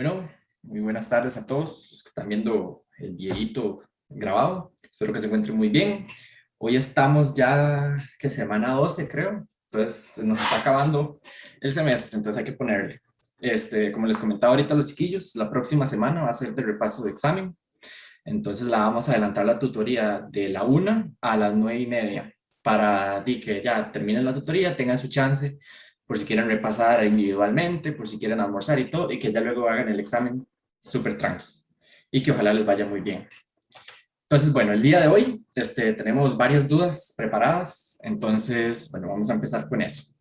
Bueno, muy buenas tardes a todos los que están viendo el videito grabado. Espero que se encuentren muy bien. Hoy estamos ya, que semana 12 creo. Entonces se nos está acabando el semestre, entonces hay que ponerle. Como les comentaba ahorita a los chiquillos, la próxima semana va a ser de repaso de examen. Entonces la vamos a adelantar la tutoría de la 1 a las 9:30 para que ya terminen la tutoría, tengan su chance por si quieren repasar individualmente, por si quieren almorzar y todo, y que ya luego hagan el examen súper tranquilo y que ojalá les vaya muy bien. Entonces, bueno, el día de hoy tenemos varias dudas preparadas, entonces, bueno, vamos a empezar con eso.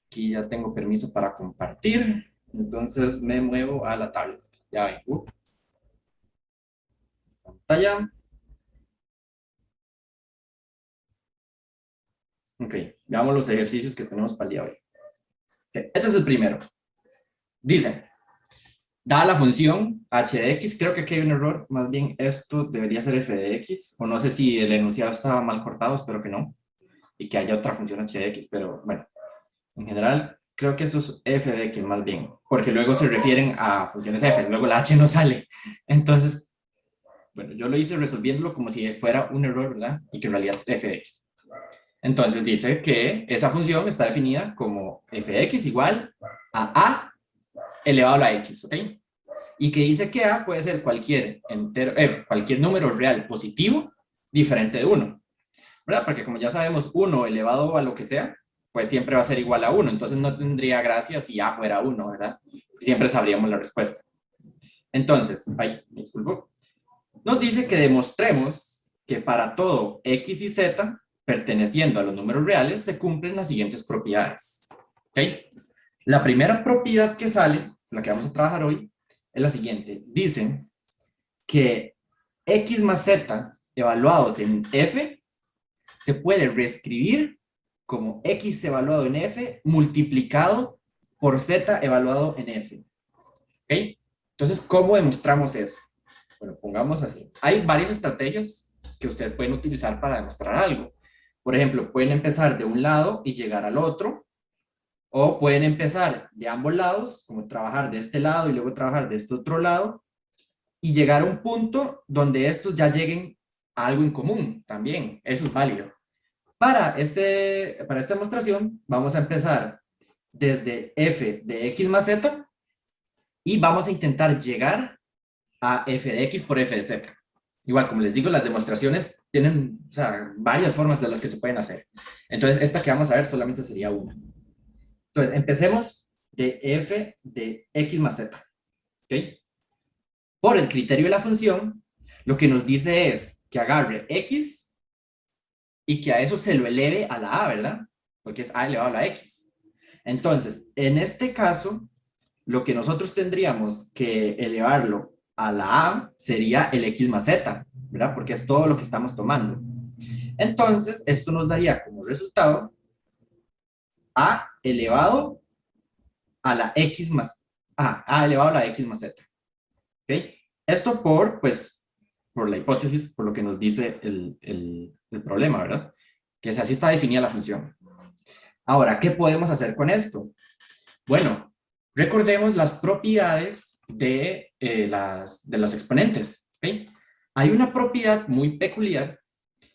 Aquí ya tengo permiso para compartir, entonces me muevo a la tablet. Ya ven, pantalla. Ok, veamos los ejercicios que tenemos para el día de hoy. Okay, este es el primero. Dice, dada la función h de x, creo que aquí hay un error, más bien esto debería ser f de x, o no sé si el enunciado estaba mal cortado, espero que no, y que haya otra función h de x, pero bueno, en general creo que esto es f de x más bien, porque luego se refieren a funciones f, luego la h no sale. Entonces, bueno, yo lo hice resolviéndolo como si fuera un error, ¿verdad? Y que en realidad es f de x. Entonces dice que esa función está definida como f de x igual a elevado a la x, ¿ok? Y que dice que a puede ser cualquier número real positivo diferente de 1, ¿verdad? Porque como ya sabemos, 1 elevado a lo que sea, pues siempre va a ser igual a 1, entonces no tendría gracia si a fuera 1, ¿verdad? Siempre sabríamos la respuesta. Entonces, me disculpo, nos dice que demostremos que para todo x y z, perteneciendo a los números reales, se cumplen las siguientes propiedades. ¿Ok? La primera propiedad que sale, la que vamos a trabajar hoy, es la siguiente. Dicen que x más z evaluados en f se puede reescribir como x evaluado en f multiplicado por z evaluado en f. ¿Ok? Entonces, ¿cómo demostramos eso? Bueno, pongamos así. Hay varias estrategias que ustedes pueden utilizar para demostrar algo. Por ejemplo, pueden empezar de un lado y llegar al otro, o pueden empezar de ambos lados, como trabajar de este lado y luego trabajar de este otro lado, y llegar a un punto donde estos ya lleguen a algo en común también. Eso es válido. Para esta demostración, vamos a empezar desde f de x más z y vamos a intentar llegar a f de x por f de z. Igual, como les digo, las demostraciones tienen, o sea, varias formas de las que se pueden hacer. Entonces, esta que vamos a ver solamente sería una. Entonces, empecemos de f de x más z. ¿Ok? Por el criterio de la función, lo que nos dice es que agarre x y que a eso se lo eleve a la a, ¿verdad? Porque es a elevado a la x. Entonces, en este caso, lo que nosotros tendríamos que elevarlo a la a sería el x más z, ¿verdad? Porque es todo lo que estamos tomando. Entonces, esto nos daría como resultado a elevado a la x más a elevado a la x más z. ¿Ok? Esto por la hipótesis, por lo que nos dice el problema, ¿verdad? Que es así está definida la función. Ahora, ¿qué podemos hacer con esto? Bueno, recordemos las propiedades de los exponentes. ¿Okay? Hay una propiedad muy peculiar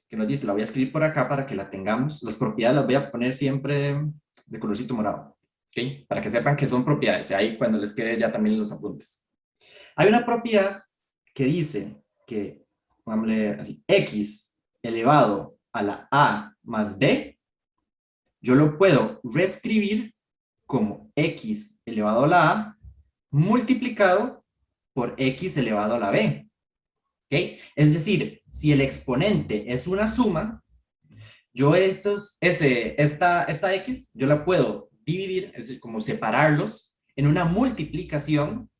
que nos dice, la voy a escribir por acá para que la tengamos. Las propiedades las voy a poner siempre de colorcito morado. ¿Okay? Para que sepan que son propiedades. Ahí cuando les quede ya también los apuntes. Hay una propiedad que dice que, pongámosle así, x elevado a la a más b, yo lo puedo reescribir como x elevado a la a multiplicado por x elevado a la b. ¿Okay? Es decir, si el exponente es una suma, yo esta x, yo la puedo dividir, es decir, como separarlos en una multiplicación,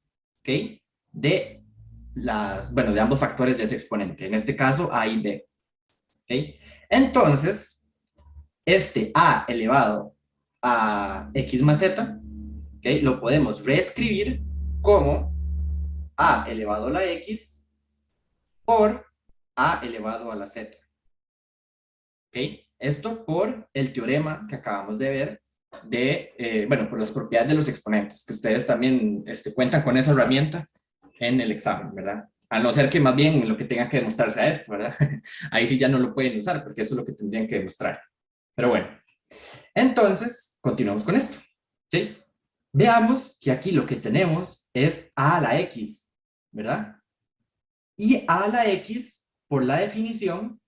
¿ok? De ambos factores de ese exponente, en este caso a y b. ¿Ok? Entonces, este a elevado a x más z, ¿ok? Lo podemos reescribir como a elevado a la x por a elevado a la z. ¿Ok? Esto por el teorema que acabamos de ver bueno, por las propiedades de los exponentes, que ustedes también cuentan con esa herramienta en el examen, ¿verdad? A no ser que más bien lo que tengan que demostrarse a esto, ¿verdad? Ahí sí ya no lo pueden usar, porque eso es lo que tendrían que demostrar. Pero bueno, entonces, continuamos con esto, ¿sí? Veamos que aquí lo que tenemos es a a la x, ¿verdad? Y a la x, por la definición,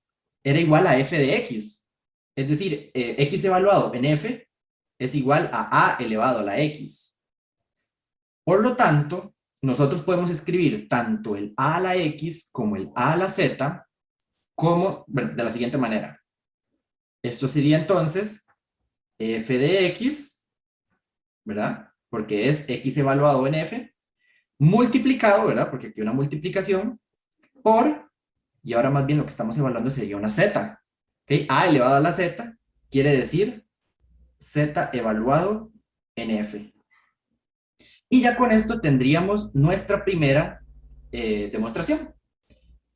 era igual a f de x. Es decir, x evaluado en f es igual a elevado a la x. Por lo tanto, nosotros podemos escribir tanto el a la x como el a la z como, bueno, de la siguiente manera. Esto sería entonces f de x, ¿verdad? Porque es x evaluado en f, multiplicado, ¿verdad? Porque aquí hay una multiplicación, por, y ahora más bien lo que estamos evaluando sería una z. ¿Okay? A elevado a la z quiere decir z evaluado en f. Y ya con esto tendríamos nuestra primera demostración,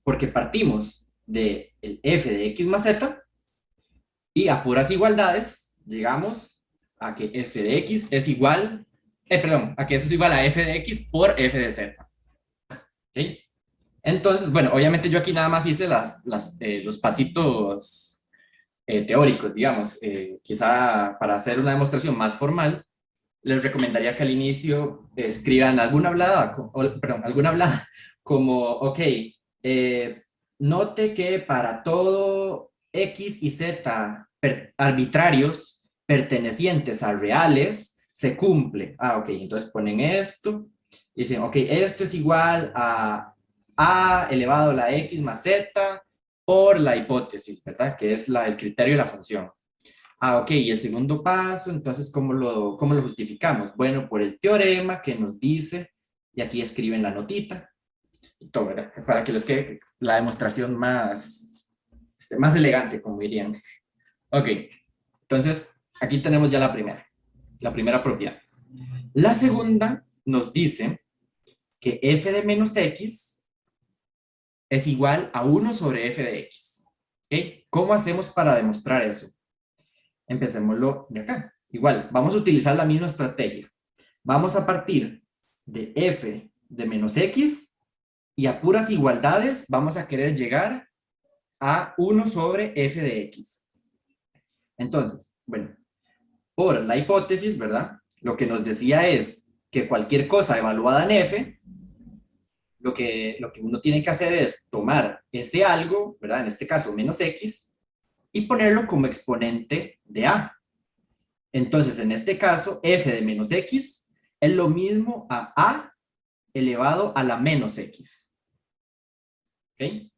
porque partimos del f de x más z y a puras igualdades llegamos a que f de x es igual, perdón, a que eso es igual a f de x por f de z. ¿Okay? Entonces, bueno, obviamente yo aquí nada más hice los pasitos teóricos, digamos. Quizá para hacer una demostración más formal, les recomendaría que al inicio escriban alguna hablada, perdón, alguna hablada como, ok, note que para todo x y z arbitrarios pertenecientes a reales se cumple. Ah, ok, entonces ponen esto y dicen, ok, esto es igual a elevado a la x más z por la hipótesis, ¿verdad? Que es el criterio de la función. Ah, ok, y el segundo paso, entonces, cómo lo justificamos? Bueno, por el teorema que nos dice, y aquí escriben la notita, y todo, ¿verdad? Para que les quede la demostración más elegante, como dirían. Ok, entonces, aquí tenemos ya la primera propiedad. La segunda nos dice que f de menos x es igual a 1 sobre f de x. ¿Ok? ¿Cómo hacemos para demostrar eso? Empecémoslo de acá. Igual, vamos a utilizar la misma estrategia. Vamos a partir de f de menos x y a puras igualdades vamos a querer llegar a 1 sobre f de x. Entonces, bueno, por la hipótesis, ¿verdad? Lo que nos decía es que cualquier cosa evaluada en f, lo que uno tiene que hacer es tomar ese algo, ¿verdad? En este caso, menos x, y ponerlo como exponente de a. Entonces, en este caso, f de menos x es lo mismo a elevado a la menos x. ¿Ok?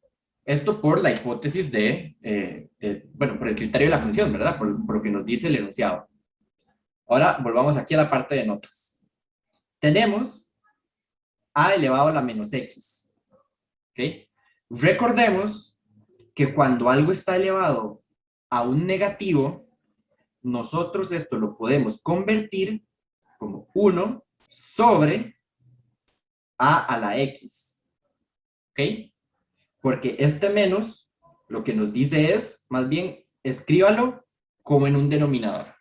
Esto por la hipótesis bueno, por el criterio de la función, ¿verdad? Por lo que nos dice el enunciado. Ahora, volvamos aquí a la parte de notas. Tenemos a elevado a la menos x. ¿Ok? Recordemos que cuando algo está elevado a un negativo, nosotros esto lo podemos convertir como 1 sobre a la x. ¿Ok? Porque este menos lo que nos dice es, más bien, escríbalo como en un denominador.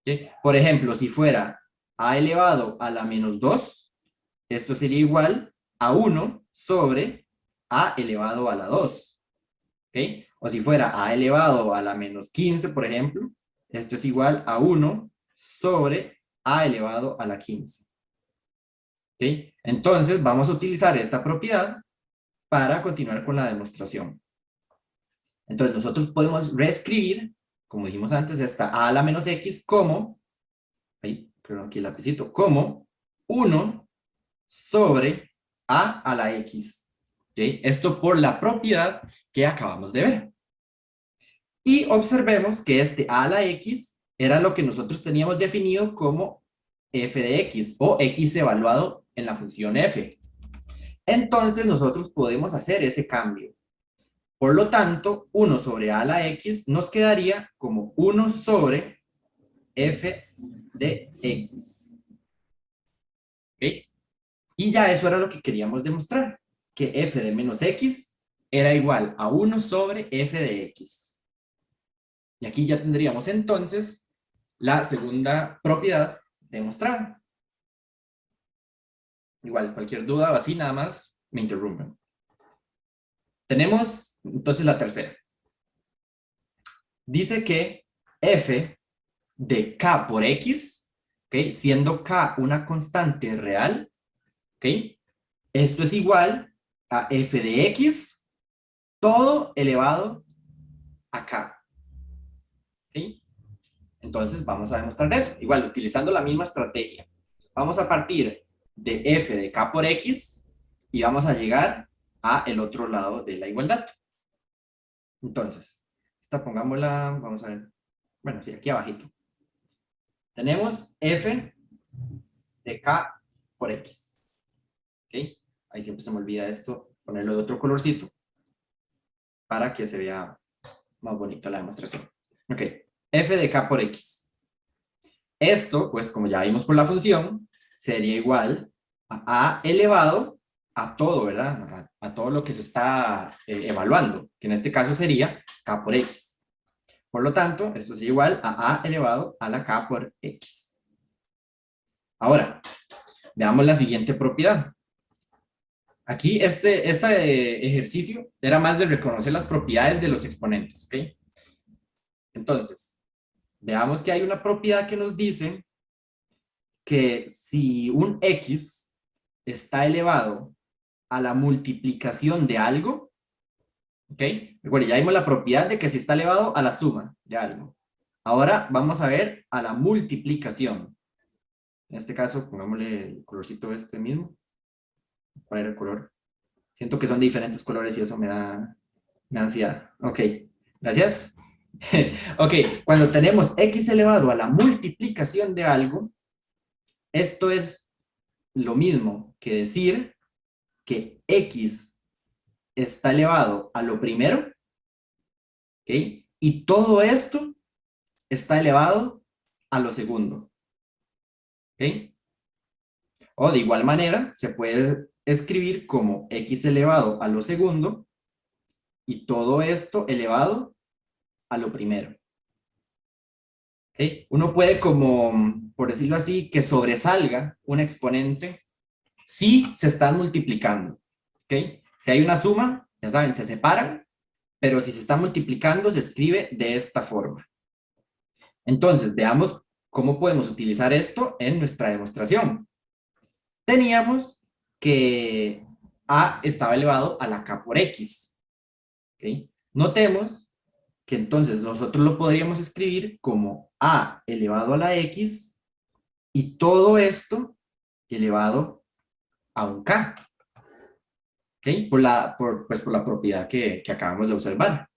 ¿Ok? Por ejemplo, si fuera a elevado a la menos 2, esto sería igual a 1 sobre a elevado a la 2. ¿Ok? O si fuera a elevado a la menos 15, por ejemplo, esto es igual a 1 sobre a elevado a la 15. ¿Ok? Entonces, vamos a utilizar esta propiedad para continuar con la demostración. Entonces, nosotros podemos reescribir, como dijimos antes, esta a la menos x como, ahí, creo aquí el lapicito, como 1 sobre a la x. ¿Okay? Esto por la propiedad que acabamos de ver. Y observemos que este a la x era lo que nosotros teníamos definido como f de x, o x evaluado en la función f. Entonces, nosotros podemos hacer ese cambio. Por lo tanto, 1 sobre a la x nos quedaría como 1 sobre f de x. ¿Okay? Y ya eso era lo que queríamos demostrar, que f de menos x era igual a 1 sobre f de x. Y aquí ya tendríamos entonces la segunda propiedad demostrada. Igual, cualquier duda o así, nada más me interrumpen. Tenemos entonces la tercera. Dice que f de k por x, ¿okay? Siendo k una constante real, ¿okay? Esto es igual a f de x todo elevado a k. ¿Okay? Entonces vamos a demostrar eso. Igual, utilizando la misma estrategia. Vamos a partir de f de k por x y vamos a llegar a el otro lado de la igualdad. Entonces, esta pongámosla, vamos a ver, bueno, sí, aquí abajito. Tenemos f de k por x. ¿Ok? Ahí siempre se me olvida esto, ponerlo de otro colorcito para que se vea más bonita la demostración. Ok, f de k por x. Esto, pues como ya vimos por la función, sería igual a elevado a todo, ¿verdad? A todo lo que se está evaluando, que en este caso sería k por x. Por lo tanto, esto sería igual a elevado a la k por x. Ahora, veamos la siguiente propiedad. Aquí este ejercicio era más de reconocer las propiedades de los exponentes, ¿ok? Entonces, veamos que hay una propiedad que nos dice que si un x está elevado a la multiplicación de algo, ¿ok? Recuerden, ya vimos la propiedad de que si está elevado a la suma de algo. Ahora vamos a ver a la multiplicación. En este caso, pongámosle el colorcito este mismo. ¿Cuál era el color? Siento que son de diferentes colores y eso me da ansiedad. Ok, gracias. Ok, cuando tenemos x elevado a la multiplicación de algo, esto es lo mismo que decir que x está elevado a lo primero, ¿ok? Y todo esto está elevado a lo segundo, ¿ok? O de igual manera, se puede escribir como x elevado a lo segundo y todo esto elevado a lo primero. ¿Okay? Uno puede como, por decirlo así, que sobresalga un exponente si se están multiplicando. ¿Okay? Si hay una suma, ya saben, se separan, pero si se está multiplicando se escribe de esta forma. Entonces, veamos cómo podemos utilizar esto en nuestra demostración. Teníamos que a estaba elevado a la k por x. ¿Okay? Notemos que entonces nosotros lo podríamos escribir como a elevado a la x y todo esto elevado a un k. ¿Ok? Pues por la propiedad que acabamos de observar.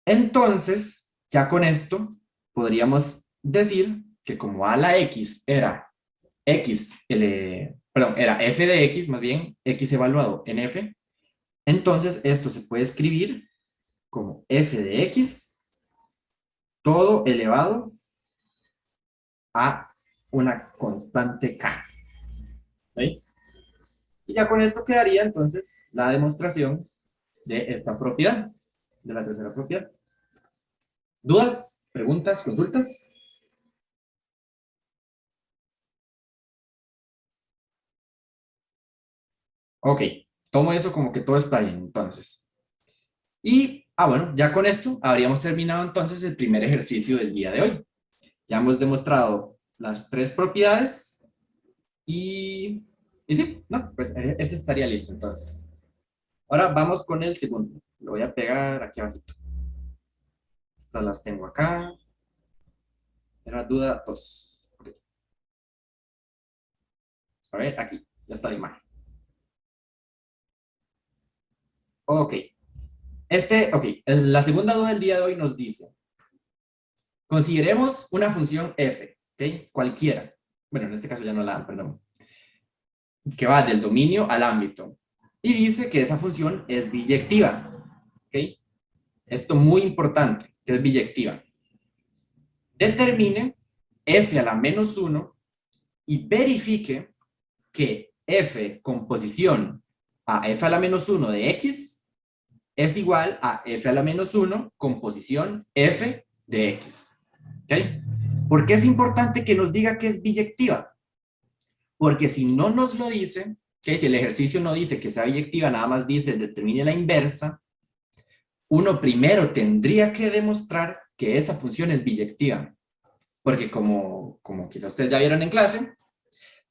Entonces, ya con esto, podríamos decir que como a la x era era f de x, más bien, x evaluado en f, entonces esto se puede escribir como f de x, todo elevado a una constante k. ¿Sí? Y ya con esto quedaría entonces la demostración de esta propiedad, de la tercera propiedad. ¿Dudas? ¿Preguntas? ¿Consultas? Ok, tomo eso como que todo está bien entonces. Y, bueno, ya con esto habríamos terminado entonces el primer ejercicio del día de hoy. Ya hemos demostrado las tres propiedades y sí, no, pues este estaría listo entonces. Ahora vamos con el segundo. Lo voy a pegar aquí abajito. Estas las tengo acá. Era duda 2. Okay. A ver, aquí. Ya está la imagen. Ok. Ok. La segunda duda del día de hoy nos dice, consideremos una función f, ¿ok? Cualquiera. Bueno, en este caso ya no la dan, perdón. Que va del dominio al ámbito. Y dice que esa función es biyectiva, ¿ok? Esto muy importante, que es biyectiva. Determine f a la menos 1 y verifique que f con posición a f a la menos 1 de x es igual a f a la menos 1 con posición f de x. ¿Ok? ¿Por qué es importante que nos diga que es biyectiva? Porque si no nos lo dice, que si el ejercicio no dice que sea biyectiva, nada más dice determine la inversa, uno primero tendría que demostrar que esa función es biyectiva. Porque como quizás ustedes ya vieron en clase,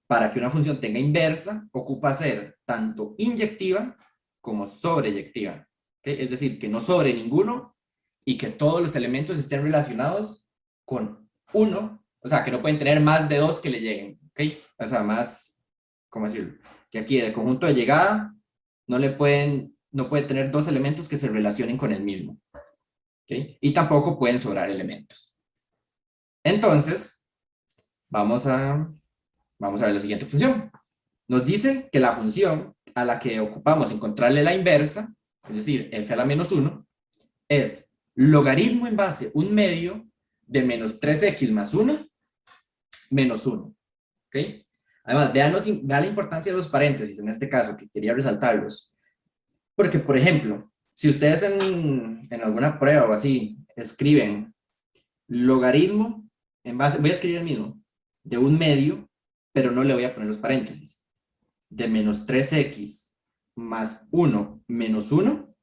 para que una función tenga inversa, ocupa ser tanto inyectiva como sobreyectiva. ¿Okay? Es decir, que no sobre ninguno y que todos los elementos estén relacionados con uno, o sea, que no pueden tener más de dos que le lleguen. ¿Okay? O sea, más, ¿cómo decirlo? Que aquí el conjunto de llegada no puede tener dos elementos que se relacionen con el mismo. ¿Okay? Y tampoco pueden sobrar elementos. Entonces, vamos a ver la siguiente función. Nos dice que la función a la que ocupamos encontrarle la inversa, es decir, f a la menos 1, es logaritmo en base 1/2 de menos 3x más 1 menos 1. ¿Ok? Además, vean la importancia de los paréntesis en este caso, que quería resaltarlos. Porque, por ejemplo, si ustedes en alguna prueba o así escriben logaritmo en base, voy a escribir el mismo, de 1/2, pero no le voy a poner los paréntesis, de menos 3x más 1 menos 1,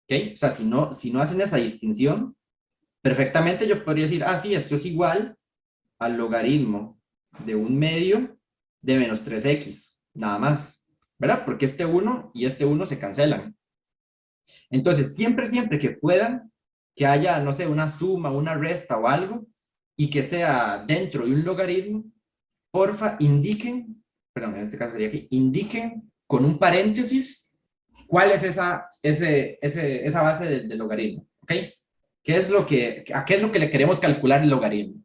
¿ok? O sea, si no hacen esa distinción, perfectamente yo podría decir, ah, sí, esto es igual al logaritmo de 1/2 de menos 3x, nada más, ¿verdad? Porque este 1 y este 1 se cancelan. Entonces, siempre que puedan, que haya, no sé, una suma, una resta o algo, y que sea dentro de un logaritmo, porfa, indiquen, perdón, en este caso sería aquí, indiquen con un paréntesis cuál es esa base del logaritmo, ¿ok? ¿A qué es lo que le queremos calcular el logaritmo?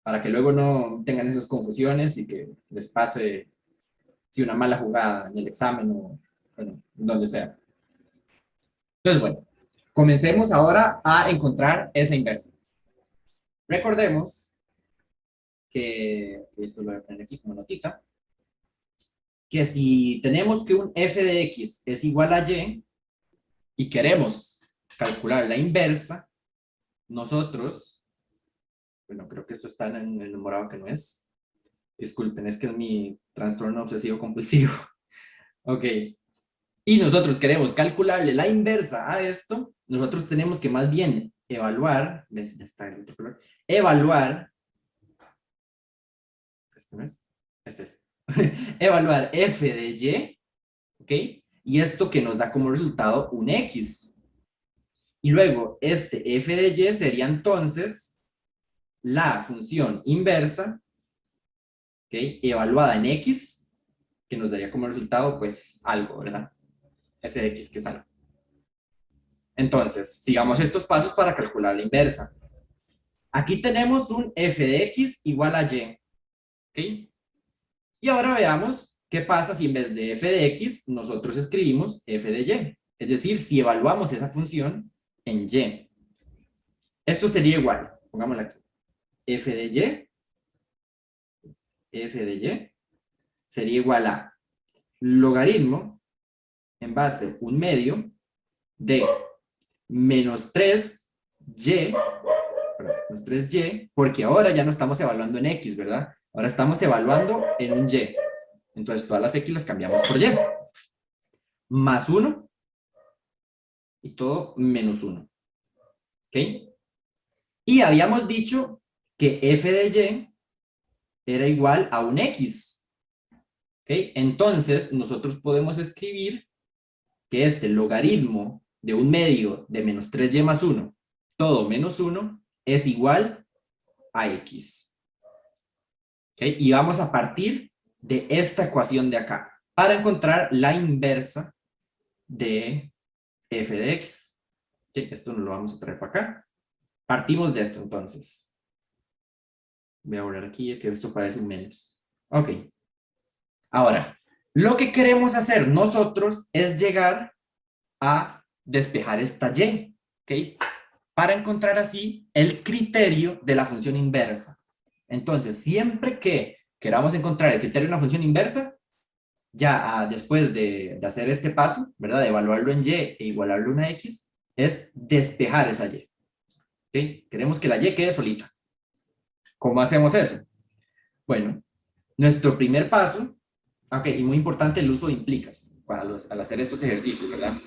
Para que luego no tengan esas confusiones y que les pase si una mala jugada en el examen o, bueno, donde sea. Entonces, bueno, comencemos ahora a encontrar esa inversa. Recordemos que esto lo voy a poner aquí como notita, que si tenemos que un f de x es igual a y y queremos calcular la inversa, nosotros, bueno, creo que esto está en el numerado que no es. Disculpen, es que es mi trastorno obsesivo compulsivo. Ok. Y nosotros queremos calcularle la inversa a esto, nosotros tenemos que más bien evaluar, ¿ves? Ya está el otro color, evaluar, este no es, este es, evaluar f de y, ¿ok? Y esto que nos da como resultado un x. Y luego, este f de y sería entonces la función inversa, ¿ok? Evaluada en x, que nos daría como resultado, pues, algo, ¿verdad? Ese de x que es algo. Entonces, sigamos estos pasos para calcular la inversa. Aquí tenemos un f de x igual a y, ¿ok? Y ahora veamos qué pasa si en vez de f de x nosotros escribimos f de y. Es decir, si evaluamos esa función en y. Esto sería igual, pongámoslo aquí, f de y sería igual a logaritmo en base 1/2 de menos 3y, perdón, menos 3y, porque ahora ya no estamos evaluando en x, ¿verdad? Ahora estamos evaluando en un y. Entonces todas las x las cambiamos por y. Más 1 y todo menos 1. ¿Ok? Y habíamos dicho que f de y era igual a un x. ¿Ok? Entonces nosotros podemos escribir que este logaritmo de 1/2 de menos 3y más 1, todo menos 1, es igual a x. ¿Ok? Y vamos a partir de esta ecuación de acá para encontrar la inversa de f de x. ¿Ok? Esto nos lo vamos a traer para acá. Partimos de esto entonces. Voy a borrar aquí que esto parece un menos. Ok. Ahora, lo que queremos hacer nosotros es llegar a despejar esta y. ¿Ok? Para encontrar así el criterio de la función inversa. Entonces, siempre que queramos encontrar el criterio de una función inversa, ya después de hacer este paso, ¿verdad? De evaluarlo en y e igualarlo a una x, es despejar esa y. ¿Ok? Queremos que la y quede solita. ¿Cómo hacemos eso? Bueno, nuestro primer paso, ok, y muy importante el uso de implicas al hacer estos ejercicios, ¿verdad?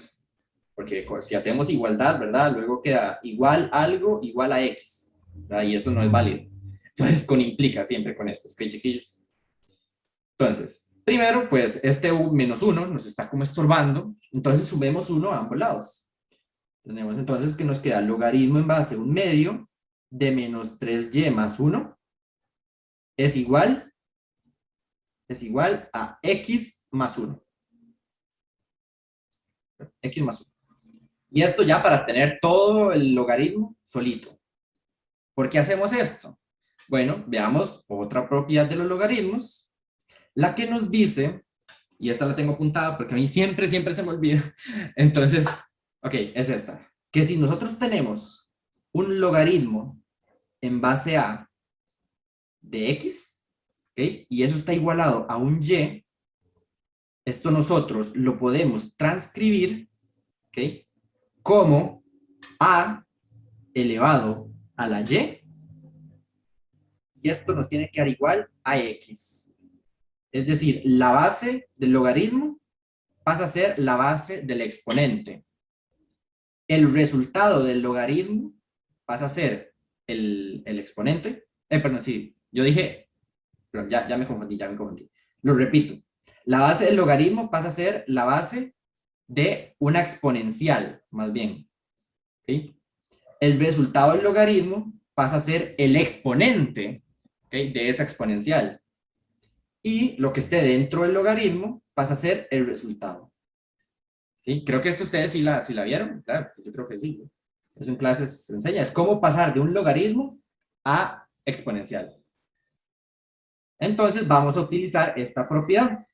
Porque si hacemos igualdad, ¿verdad? Luego queda igual algo igual a x, ¿verdad? Y eso no es válido. Entonces, con implica siempre con estos, ¿ok, chiquillos? Entonces, primero, pues este menos 1 nos está como estorbando, entonces sumemos 1 a ambos lados. Tenemos entonces que nos queda logaritmo en base a un medio de menos 3y más 1 es igual a x más 1. X más 1. Y esto ya para tener todo el logaritmo solito. ¿Por qué hacemos esto? Bueno, veamos otra propiedad de los logaritmos, la que nos dice, y esta la tengo apuntada porque a mí siempre se me olvida, entonces, ok, es esta, que si nosotros tenemos un logaritmo en base a de x, ¿okay? Y eso está igualado a un y, esto nosotros lo podemos transcribir, ¿okay? Como a elevado a la y esto nos tiene que dar igual a x. Es decir, la base del logaritmo pasa a ser la base del exponente. El resultado del logaritmo pasa a ser el exponente. Perdón, sí, yo dije, pero ya me confundí. Lo repito. La base del logaritmo pasa a ser la base de una exponencial, más bien. ¿Okay? El resultado del logaritmo pasa a ser el exponente, ¿okay? De esa exponencial. Y lo que esté dentro del logaritmo pasa a ser el resultado. ¿Sí? Creo que esto ustedes sí la vieron, claro, yo creo que sí. Eso en clases se enseña, es cómo pasar de un logaritmo a exponencial. Entonces vamos a utilizar esta propiedad.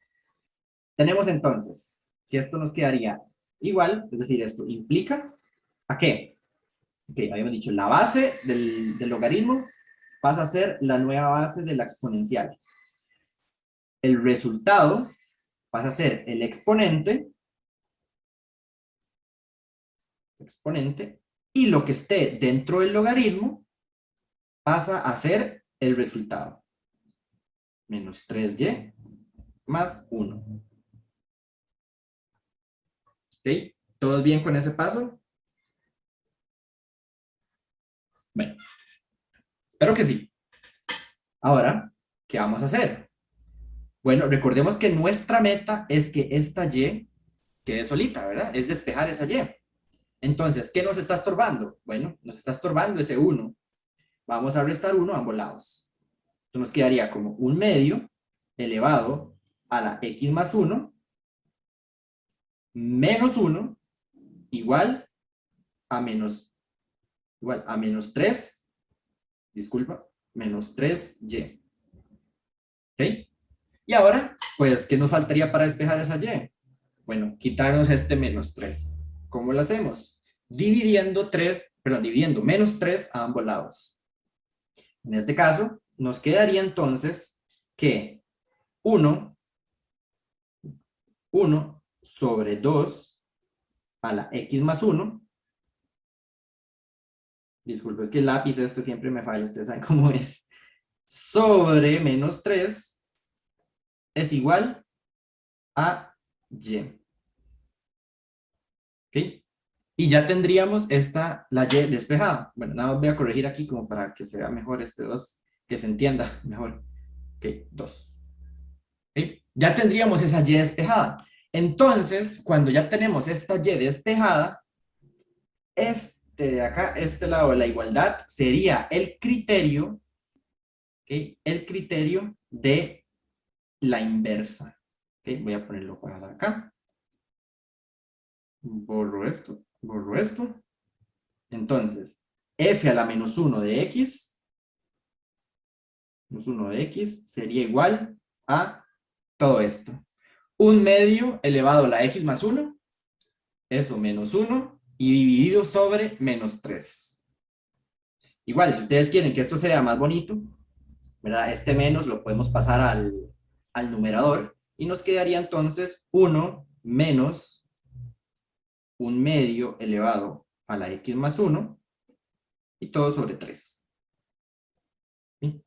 Tenemos entonces que esto nos quedaría igual, es decir, esto implica ¿a qué? Ok, habíamos dicho, la base del logaritmo pasa a ser la nueva base de la exponencial. El resultado pasa a ser el exponente, y lo que esté dentro del logaritmo pasa a ser el resultado. Menos 3y más 1. ¿Ok? ¿Todos bien con ese paso? Bueno, espero que sí. Ahora, ¿qué vamos a hacer? Bueno, recordemos que nuestra meta es que esta y quede solita, ¿verdad? Es despejar esa y. Entonces, ¿qué nos está estorbando? Bueno, nos está estorbando ese 1. Vamos a restar 1 a ambos lados. Entonces nos quedaría como un medio elevado a la x más 1 menos 1 igual a menos 3, disculpa, menos 3y. ¿Ok? Y ahora, pues, ¿qué nos faltaría para despejar esa y? Bueno, quitarnos este menos 3. ¿Cómo lo hacemos? Dividiendo menos 3 a ambos lados. En este caso, nos quedaría entonces que 1 sobre 2 a la x más 1. Disculpe, es que el lápiz este siempre me falla, ustedes saben cómo es. Sobre menos 3 es igual a y. ¿Ok? Y ya tendríamos la y despejada. Bueno, nada más voy a corregir aquí como para que se vea mejor este 2, que se entienda mejor. Ok, 2. ¿Ok? Ya tendríamos esa y despejada. Entonces, cuando ya tenemos esta y despejada, este de acá, este lado de la igualdad, sería el criterio, ¿okay? El criterio de la inversa. ¿Okay? Voy a ponerlo para acá. Borro esto, borro esto. Entonces, f a la menos 1 de x, menos 1 de x, sería igual a todo esto. Un medio elevado a la x más 1, eso menos 1, y dividido sobre menos 3. Igual, si ustedes quieren que esto sea más bonito, ¿verdad? Este menos lo podemos pasar al numerador y nos quedaría entonces 1 menos un medio elevado a la x más 1 y todo sobre 3. ¿Sí?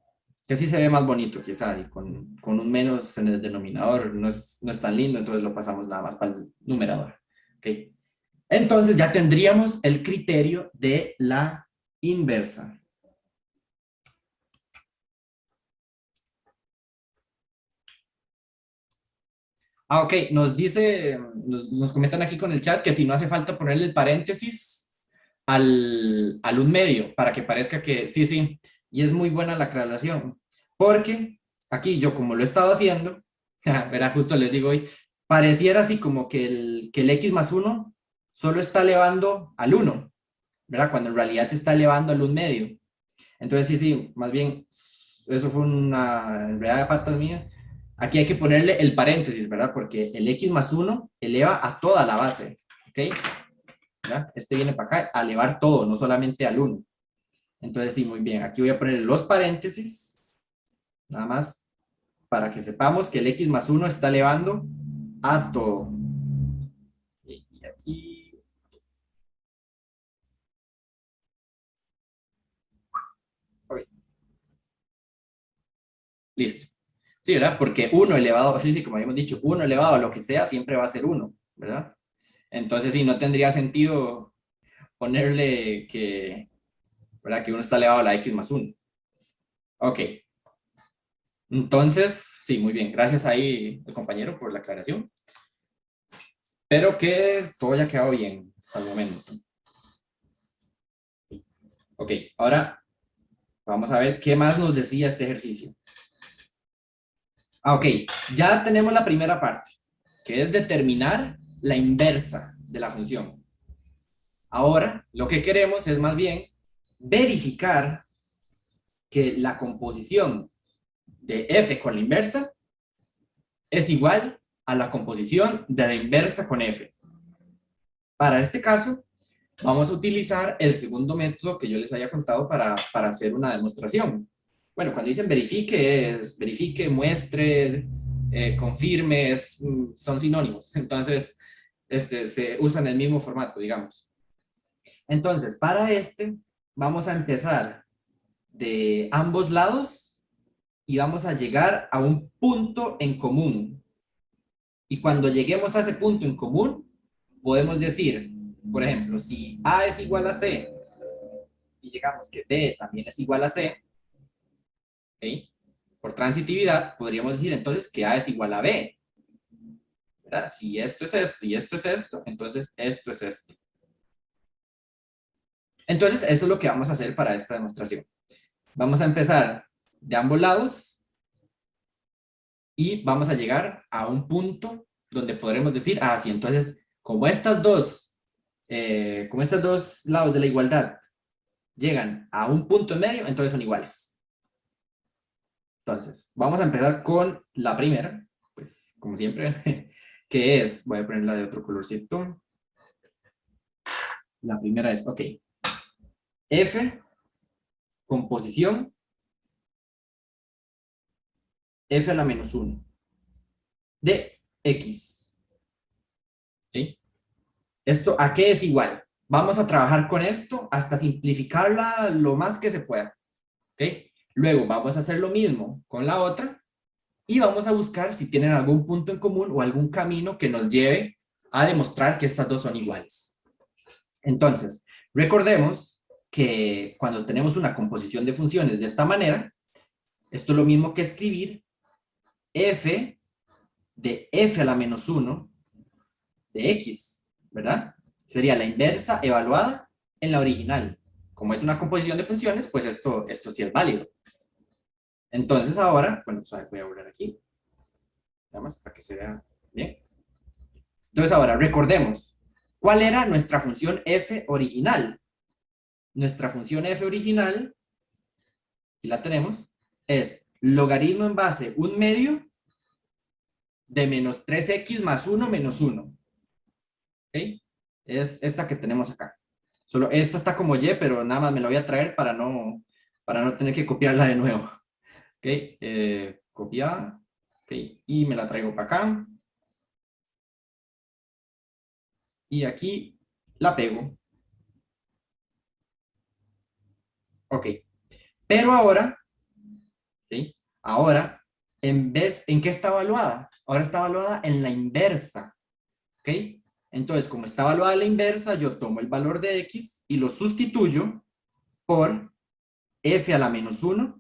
Que así se ve más bonito, quizá, y con un menos en el denominador no es tan lindo, entonces lo pasamos nada más para el numerador. ¿Ok? Entonces ya tendríamos el criterio de la inversa. Ah, ok, nos comentan aquí con el chat que si no hace falta ponerle el paréntesis al un medio para que parezca que sí, sí, y es muy buena la aclaración, porque aquí yo como lo he estado haciendo, verá, justo les digo hoy, pareciera así como que el x más 1 solo está elevando al 1, ¿verdad? Cuando en realidad te está elevando al un medio. Entonces sí, sí, más bien, eso fue una enredada de patas mía. Aquí hay que ponerle el paréntesis, ¿verdad? Porque el x más 1 eleva a toda la base, ¿ok? ¿Verdad? Este viene para acá a elevar todo, no solamente al 1. Entonces sí, muy bien. Aquí voy a poner los paréntesis, nada más, para que sepamos que el x más 1 está elevando a todo. Y aquí... ok, listo. Sí, ¿verdad? Porque 1 elevado, sí, sí, como habíamos dicho, 1 elevado a lo que sea siempre va a ser 1, ¿verdad? Entonces sí, no tendría sentido ponerle que, ¿verdad? Que uno está elevado a la x más 1. Ok. Entonces, sí, muy bien. Gracias ahí, el compañero, por la aclaración. Espero que todo haya quedado bien hasta el momento. Ok, ahora vamos a ver qué más nos decía este ejercicio. Ah, ok, ya tenemos la primera parte, que es determinar la inversa de la función. Ahora, lo que queremos es más bien verificar que la composición de f con la inversa es igual a la composición de la inversa con f. Para este caso, vamos a utilizar el segundo método que yo les había contado para hacer una demostración. Bueno, cuando dicen verifique, es verifique, muestre, confirme, son sinónimos. Entonces, se usan el mismo formato, digamos. Entonces, para vamos a empezar de ambos lados y vamos a llegar a un punto en común. Y cuando lleguemos a ese punto en común, podemos decir, por ejemplo, si A es igual a C y llegamos que B también es igual a C, ¿okay? Por transitividad, podríamos decir entonces que A es igual a B. ¿Verdad? Si esto es esto y esto es esto, entonces esto es esto. Entonces, eso es lo que vamos a hacer para esta demostración. Vamos a empezar de ambos lados y vamos a llegar a un punto donde podremos decir, ah, sí, entonces, como estos dos lados de la igualdad llegan a un punto en medio, entonces son iguales. Entonces, vamos a empezar con la primera, pues, como siempre, que es, voy a ponerla de otro colorcito. La primera es, ok, f, composición, f a la menos 1 de x. ¿Okay? ¿Esto a qué es igual? Vamos a trabajar con esto hasta simplificarla lo más que se pueda. ¿Okay? Luego vamos a hacer lo mismo con la otra y vamos a buscar si tienen algún punto en común o algún camino que nos lleve a demostrar que estas dos son iguales. Entonces, recordemos que cuando tenemos una composición de funciones de esta manera, esto es lo mismo que escribir f de f a la menos 1 de x, ¿verdad? Sería la inversa evaluada en la original. Como es una composición de funciones, pues esto sí es válido. Entonces ahora, bueno, voy a volver aquí, nada más para que se vea bien. Entonces ahora, recordemos, ¿cuál era nuestra función f original? Nuestra función f original, aquí la tenemos, es logaritmo en base 1/2 de menos 3x más 1 menos 1. ¿Ok? Es esta que tenemos acá. Solo esta está como y, pero nada más me la voy a traer para no tener que copiarla de nuevo. ¿Ok? Copiar. Ok, y me la traigo para acá. Y aquí la pego. Ok. Pero ahora, ¿sí? Ahora, ¿en qué está evaluada? Ahora está evaluada en la inversa. ¿Ok? Entonces, como está evaluada la inversa, yo tomo el valor de x y lo sustituyo por f a la menos 1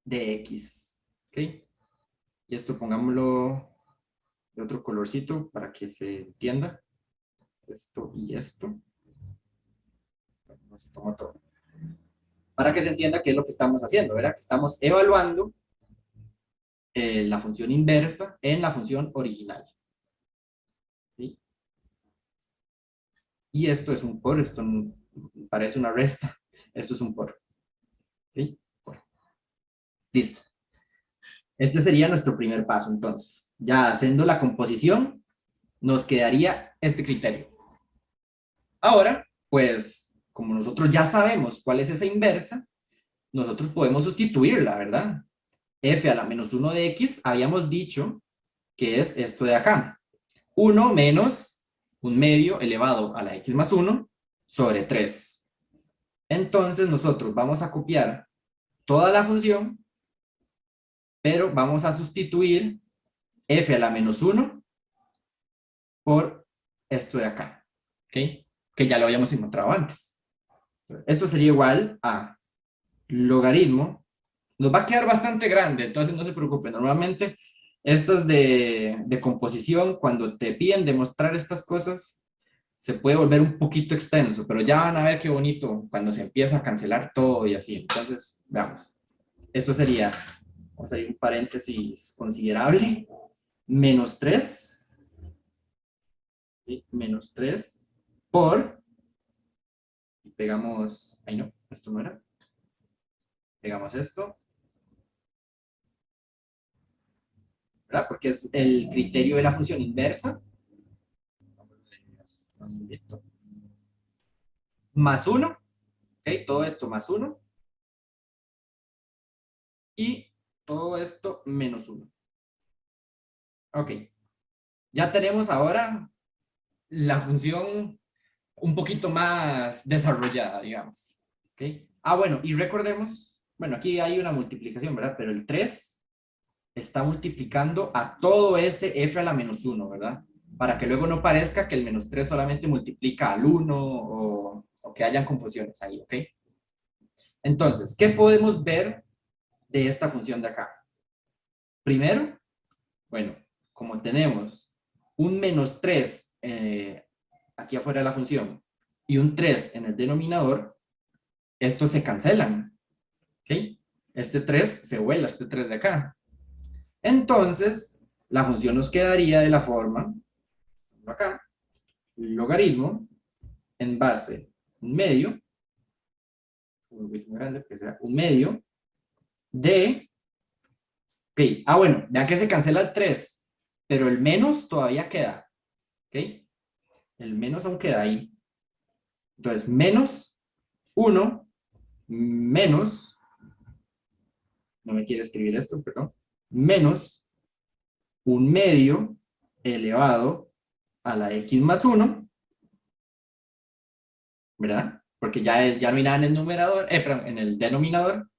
de x. ¿Ok? Y esto pongámoslo de otro colorcito para que se entienda. Esto y esto. No se toma todo. Para que se entienda qué es lo que estamos haciendo, ¿verdad? Que estamos evaluando la función inversa en la función original. ¿Sí? Y esto es un por, esto parece una resta, esto es un por. ¿Sí? Por. Listo. Este sería nuestro primer paso, entonces. Ya haciendo la composición, nos quedaría este criterio. Ahora, pues, como nosotros ya sabemos cuál es esa inversa, nosotros podemos sustituirla, ¿verdad? F a la menos 1 de x, habíamos dicho que es esto de acá. 1 menos un medio elevado a la x más 1 sobre 3. Entonces nosotros vamos a copiar toda la función, pero vamos a sustituir f a la menos 1 por esto de acá, ¿ok? Que ya lo habíamos encontrado antes. Esto sería igual a logaritmo. Nos va a quedar bastante grande, entonces no se preocupen. Normalmente estos de composición, cuando te piden demostrar estas cosas, se puede volver un poquito extenso, pero ya van a ver qué bonito cuando se empieza a cancelar todo y así. Entonces, veamos. Esto sería, vamos a ir un paréntesis considerable, menos 3, ¿sí? Menos 3 por, y pegamos, ahí no, esto no era, pegamos esto, ¿verdad? Porque es el criterio de la función inversa, más 1, ¿ok? Todo esto más 1, y todo esto menos 1. Ok, ya tenemos ahora la función un poquito más desarrollada, digamos. ¿Okay? Ah, bueno, y recordemos, bueno, aquí hay una multiplicación, ¿verdad? Pero el 3 está multiplicando a todo ese f a la menos 1, ¿verdad? Para que luego no parezca que el menos 3 solamente multiplica al 1 o que hayan confusiones ahí, ¿ok? Entonces, ¿qué podemos ver de esta función de acá? Primero, bueno, como tenemos un menos 3 aquí afuera de la función y un 3 en el denominador, estos se cancelan. ¿Ok? Este 3 se vuela, este 3 de acá. Entonces, la función nos quedaría de la forma, acá, logaritmo en base un medio, un poquito más grande, que sea un medio, de, ok, bueno, vean que se cancela el 3, pero el menos todavía queda, ¿ok? El menos aún queda ahí. Entonces, menos 1 menos, no me quiere escribir esto, perdón, menos un medio elevado a la x más 1, ¿verdad? Porque ya no hay nada en el numerador, perdón, en el denominador.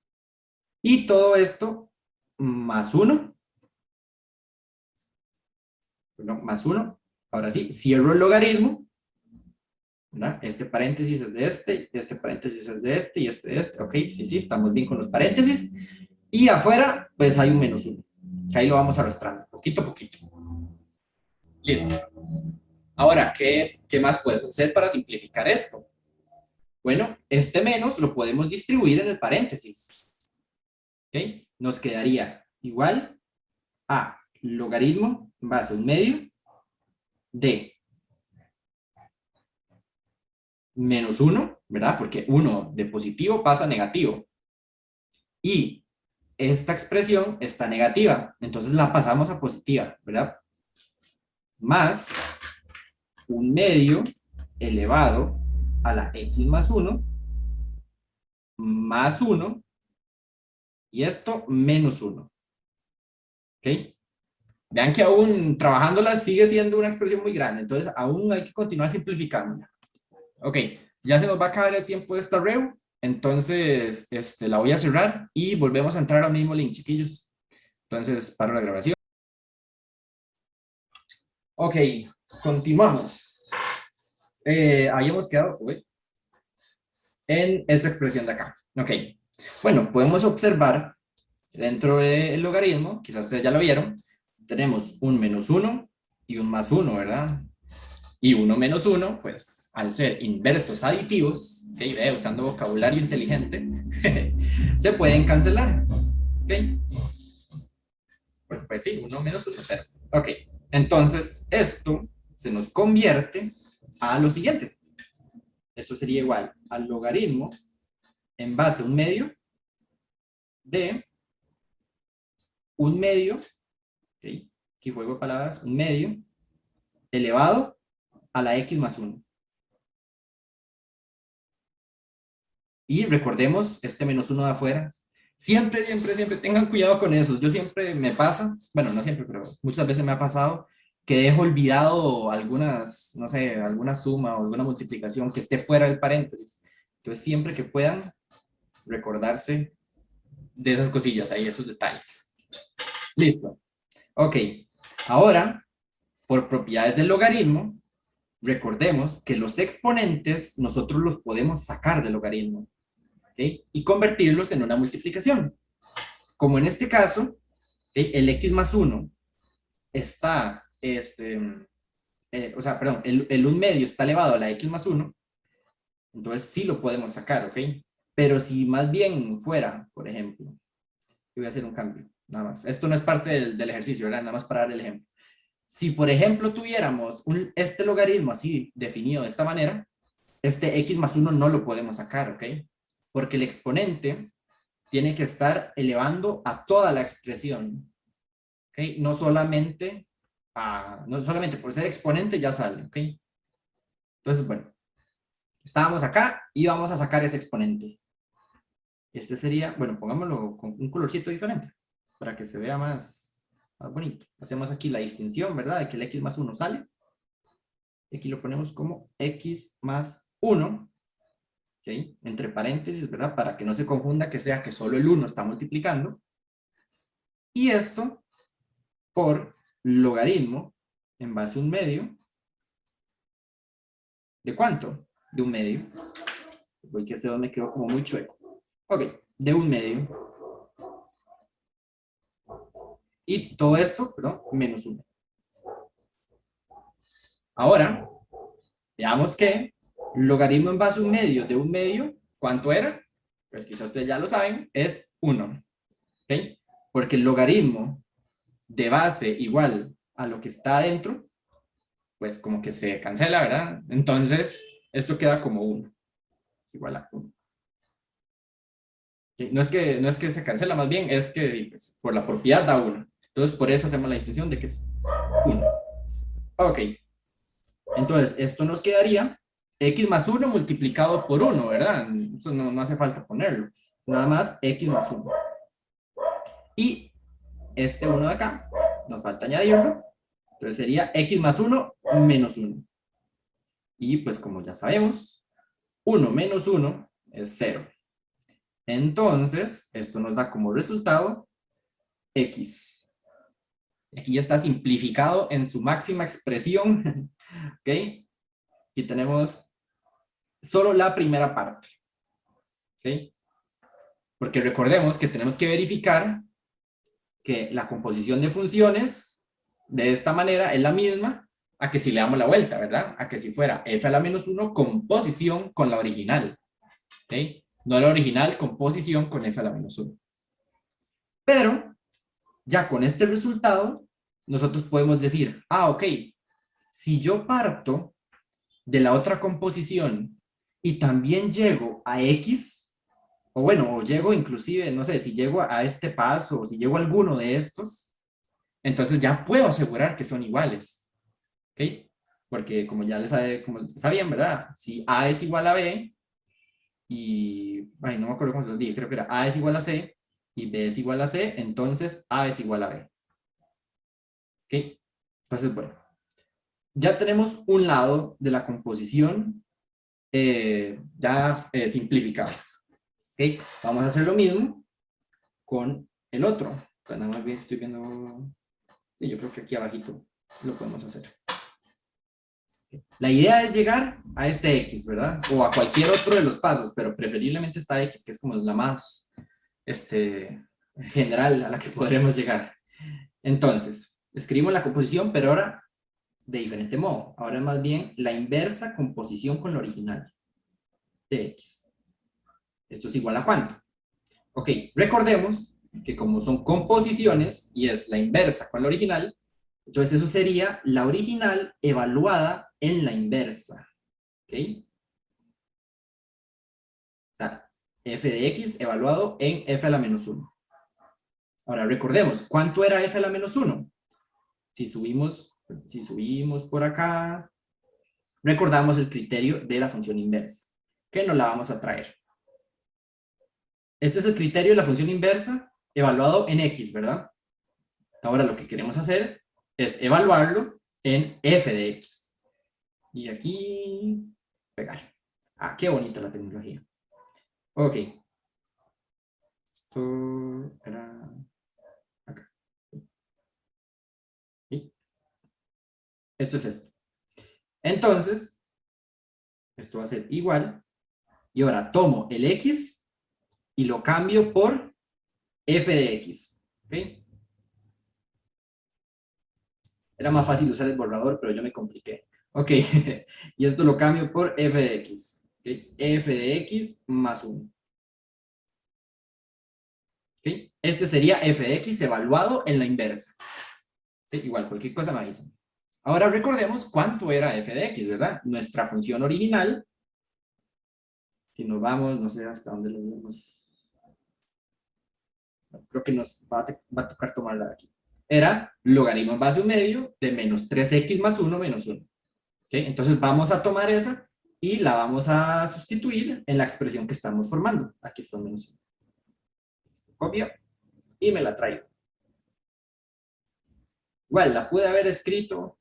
Y todo esto más 1, perdón, más 1. Ahora sí, cierro el logaritmo, ¿verdad? Este paréntesis es de este paréntesis es de este y este de este. Ok, sí, sí, estamos bien con los paréntesis. Y afuera, pues hay un menos 1. Que ahí lo vamos arrastrando, poquito a poquito. Listo. Ahora, ¿qué más podemos hacer para simplificar esto? Bueno, este menos lo podemos distribuir en el paréntesis. ¿Ok? Nos quedaría igual a logaritmo en base a un medio de menos 1, ¿verdad? Porque 1 de positivo pasa a negativo. Y esta expresión está negativa, entonces la pasamos a positiva, ¿verdad? Más un medio elevado a la x más 1, más 1, y esto menos 1. ¿Ok? Vean que aún trabajándola sigue siendo una expresión muy grande, entonces aún hay que continuar simplificándola. Ok, ya se nos va a acabar el tiempo de esta reu, Entonces, la voy a cerrar y volvemos a entrar al mismo link, chiquillos. Entonces, paro la grabación. Ok, continuamos. Habíamos quedado en esta expresión de acá. Ok, bueno, podemos observar dentro del logaritmo, quizás ustedes ya lo vieron, tenemos un menos uno y un más uno, ¿verdad? Y uno menos uno, pues al ser inversos aditivos, ¿okay? Usando vocabulario inteligente, se pueden cancelar. ¿Okay? Pues sí, uno menos uno, cero. Ok, entonces esto se nos convierte a lo siguiente. Esto sería igual al logaritmo en base a un medio de un medio, ¿okay? Aquí juego de palabras, un medio elevado a la x más 1. Y recordemos este menos 1 de afuera. Siempre, siempre, siempre tengan cuidado con eso. Yo siempre me pasa, bueno, no siempre, pero muchas veces me ha pasado que dejo olvidado algunas, no sé, alguna suma o alguna multiplicación que esté fuera del paréntesis. Entonces, siempre que puedan recordarse de esas cosillas ahí, esos detalles. Listo. Ok. Ahora, por propiedades del logaritmo, recordemos que los exponentes nosotros los podemos sacar del logaritmo. ¿Okay? Y convertirlos en una multiplicación. Como en este caso, ¿okay? El x más 1 está, o sea, perdón, el 1 medio está elevado a la x más 1, entonces sí lo podemos sacar, ¿ok? Pero si más bien fuera, por ejemplo, voy a hacer un cambio, nada más. Esto no es parte del ejercicio, ¿verdad? Nada más para dar el ejemplo. Si, por ejemplo, tuviéramos este logaritmo así definido de esta manera, este x más 1 no lo podemos sacar, ¿ok? Porque el exponente tiene que estar elevando a toda la expresión, ¿ok? No solamente por ser exponente ya sale, ¿ok? Entonces, bueno, estábamos acá y vamos a sacar ese exponente. Este sería, bueno, pongámoslo con un colorcito diferente para que se vea más bonito. Hacemos aquí la distinción, ¿verdad? De que el x más 1 sale. Aquí lo ponemos como x más 1, ¿ok? Entre paréntesis, ¿verdad? Para que no se confunda que sea que solo el 1 está multiplicando. Y esto por logaritmo en base a un medio. ¿De cuánto? De un medio. Porque este 2 me quedó como muy chueco. Ok, de un medio. Y todo esto, perdón, menos 1. Ahora, veamos que logaritmo en base a un medio de un medio, ¿cuánto era? Pues quizás ustedes ya lo saben, es 1. ¿Ok? Porque el logaritmo de base igual a lo que está adentro, pues como que se cancela, ¿verdad? Entonces, esto queda como 1. Igual a 1. No es que se cancela, más bien es que pues, por la propiedad da 1. Entonces, por eso hacemos la distinción de que es 1. Ok. Entonces, esto nos quedaría x más 1 multiplicado por 1, ¿verdad? Eso no hace falta ponerlo. Nada más x más 1. Y este 1 de acá, nos falta añadirlo. Entonces sería x más 1 menos 1. Y pues como ya sabemos, 1 menos 1 es 0. Entonces, esto nos da como resultado x. Aquí ya está simplificado en su máxima expresión. ¿Ok? Aquí tenemos solo la primera parte. ¿Ok? Porque recordemos que tenemos que verificar que la composición de funciones de esta manera es la misma a que si le damos la vuelta, ¿verdad? A que si fuera f a la menos 1 composición con la original. ¿Ok? No la original composición con f a la menos 1. Pero ya con este resultado, nosotros podemos decir, ok, si yo parto de la otra composición y también llego a X, o bueno, o llego inclusive, no sé, si llego a este paso o si llego a alguno de estos, entonces ya puedo asegurar que son iguales. ¿Ok? Porque como ya como sabían, ¿verdad? Si A es igual a B y, ay, no me acuerdo cómo se lo dije, creo que era A es igual a C y B es igual a C, entonces A es igual a B. ¿Ok? Entonces, bueno, ya tenemos un lado de la composición ya simplificado. ¿Ok? Vamos a hacer lo mismo con el otro. Pues nada más bien estoy viendo... Sí, yo creo que aquí abajito lo podemos hacer. La idea es llegar a este X, ¿verdad? O a cualquier otro de los pasos, pero preferiblemente esta X, que es como la más general a la que podremos llegar. Entonces, escribimos la composición, pero ahora de diferente modo. Ahora es más bien la inversa composición con la original de X. ¿Esto es igual a cuánto? Ok, recordemos que como son composiciones y es la inversa con la original, entonces eso sería la original evaluada en la inversa. ¿Ok? O sea, f de x evaluado en f a la menos 1. Ahora recordemos, ¿cuánto era f a la menos 1? Si subimos por acá, recordamos el criterio de la función inversa, que nos la vamos a traer. Este es el criterio de la función inversa evaluado en x, ¿verdad? Ahora lo que queremos hacer es evaluarlo en f de x. Y aquí, pegar. Ah, qué bonita la tecnología. Ok. Esto era acá. ¿Sí? Esto es esto. Entonces, esto va a ser igual. Y ahora tomo el x y lo cambio por f de x. ¿Ok? Era más fácil usar el borrador, pero yo me compliqué. Ok, y esto lo cambio por f de x. ¿Okay? F de x más 1. ¿Okay? Este sería f de x evaluado en la inversa. ¿Okay? Igual, cualquier cosa me avisan. Ahora recordemos cuánto era f de x, ¿verdad? Nuestra función original, si nos vamos, no sé hasta dónde lo vemos. Creo que nos va a tocar tomarla de aquí. Era logaritmo en base a un medio de menos 3x más 1 menos 1. ¿Okay? Entonces vamos a tomar esa y la vamos a sustituir en la expresión que estamos formando. Aquí está menos 1. Copio y me la traigo. Igual, la pude haber escrito,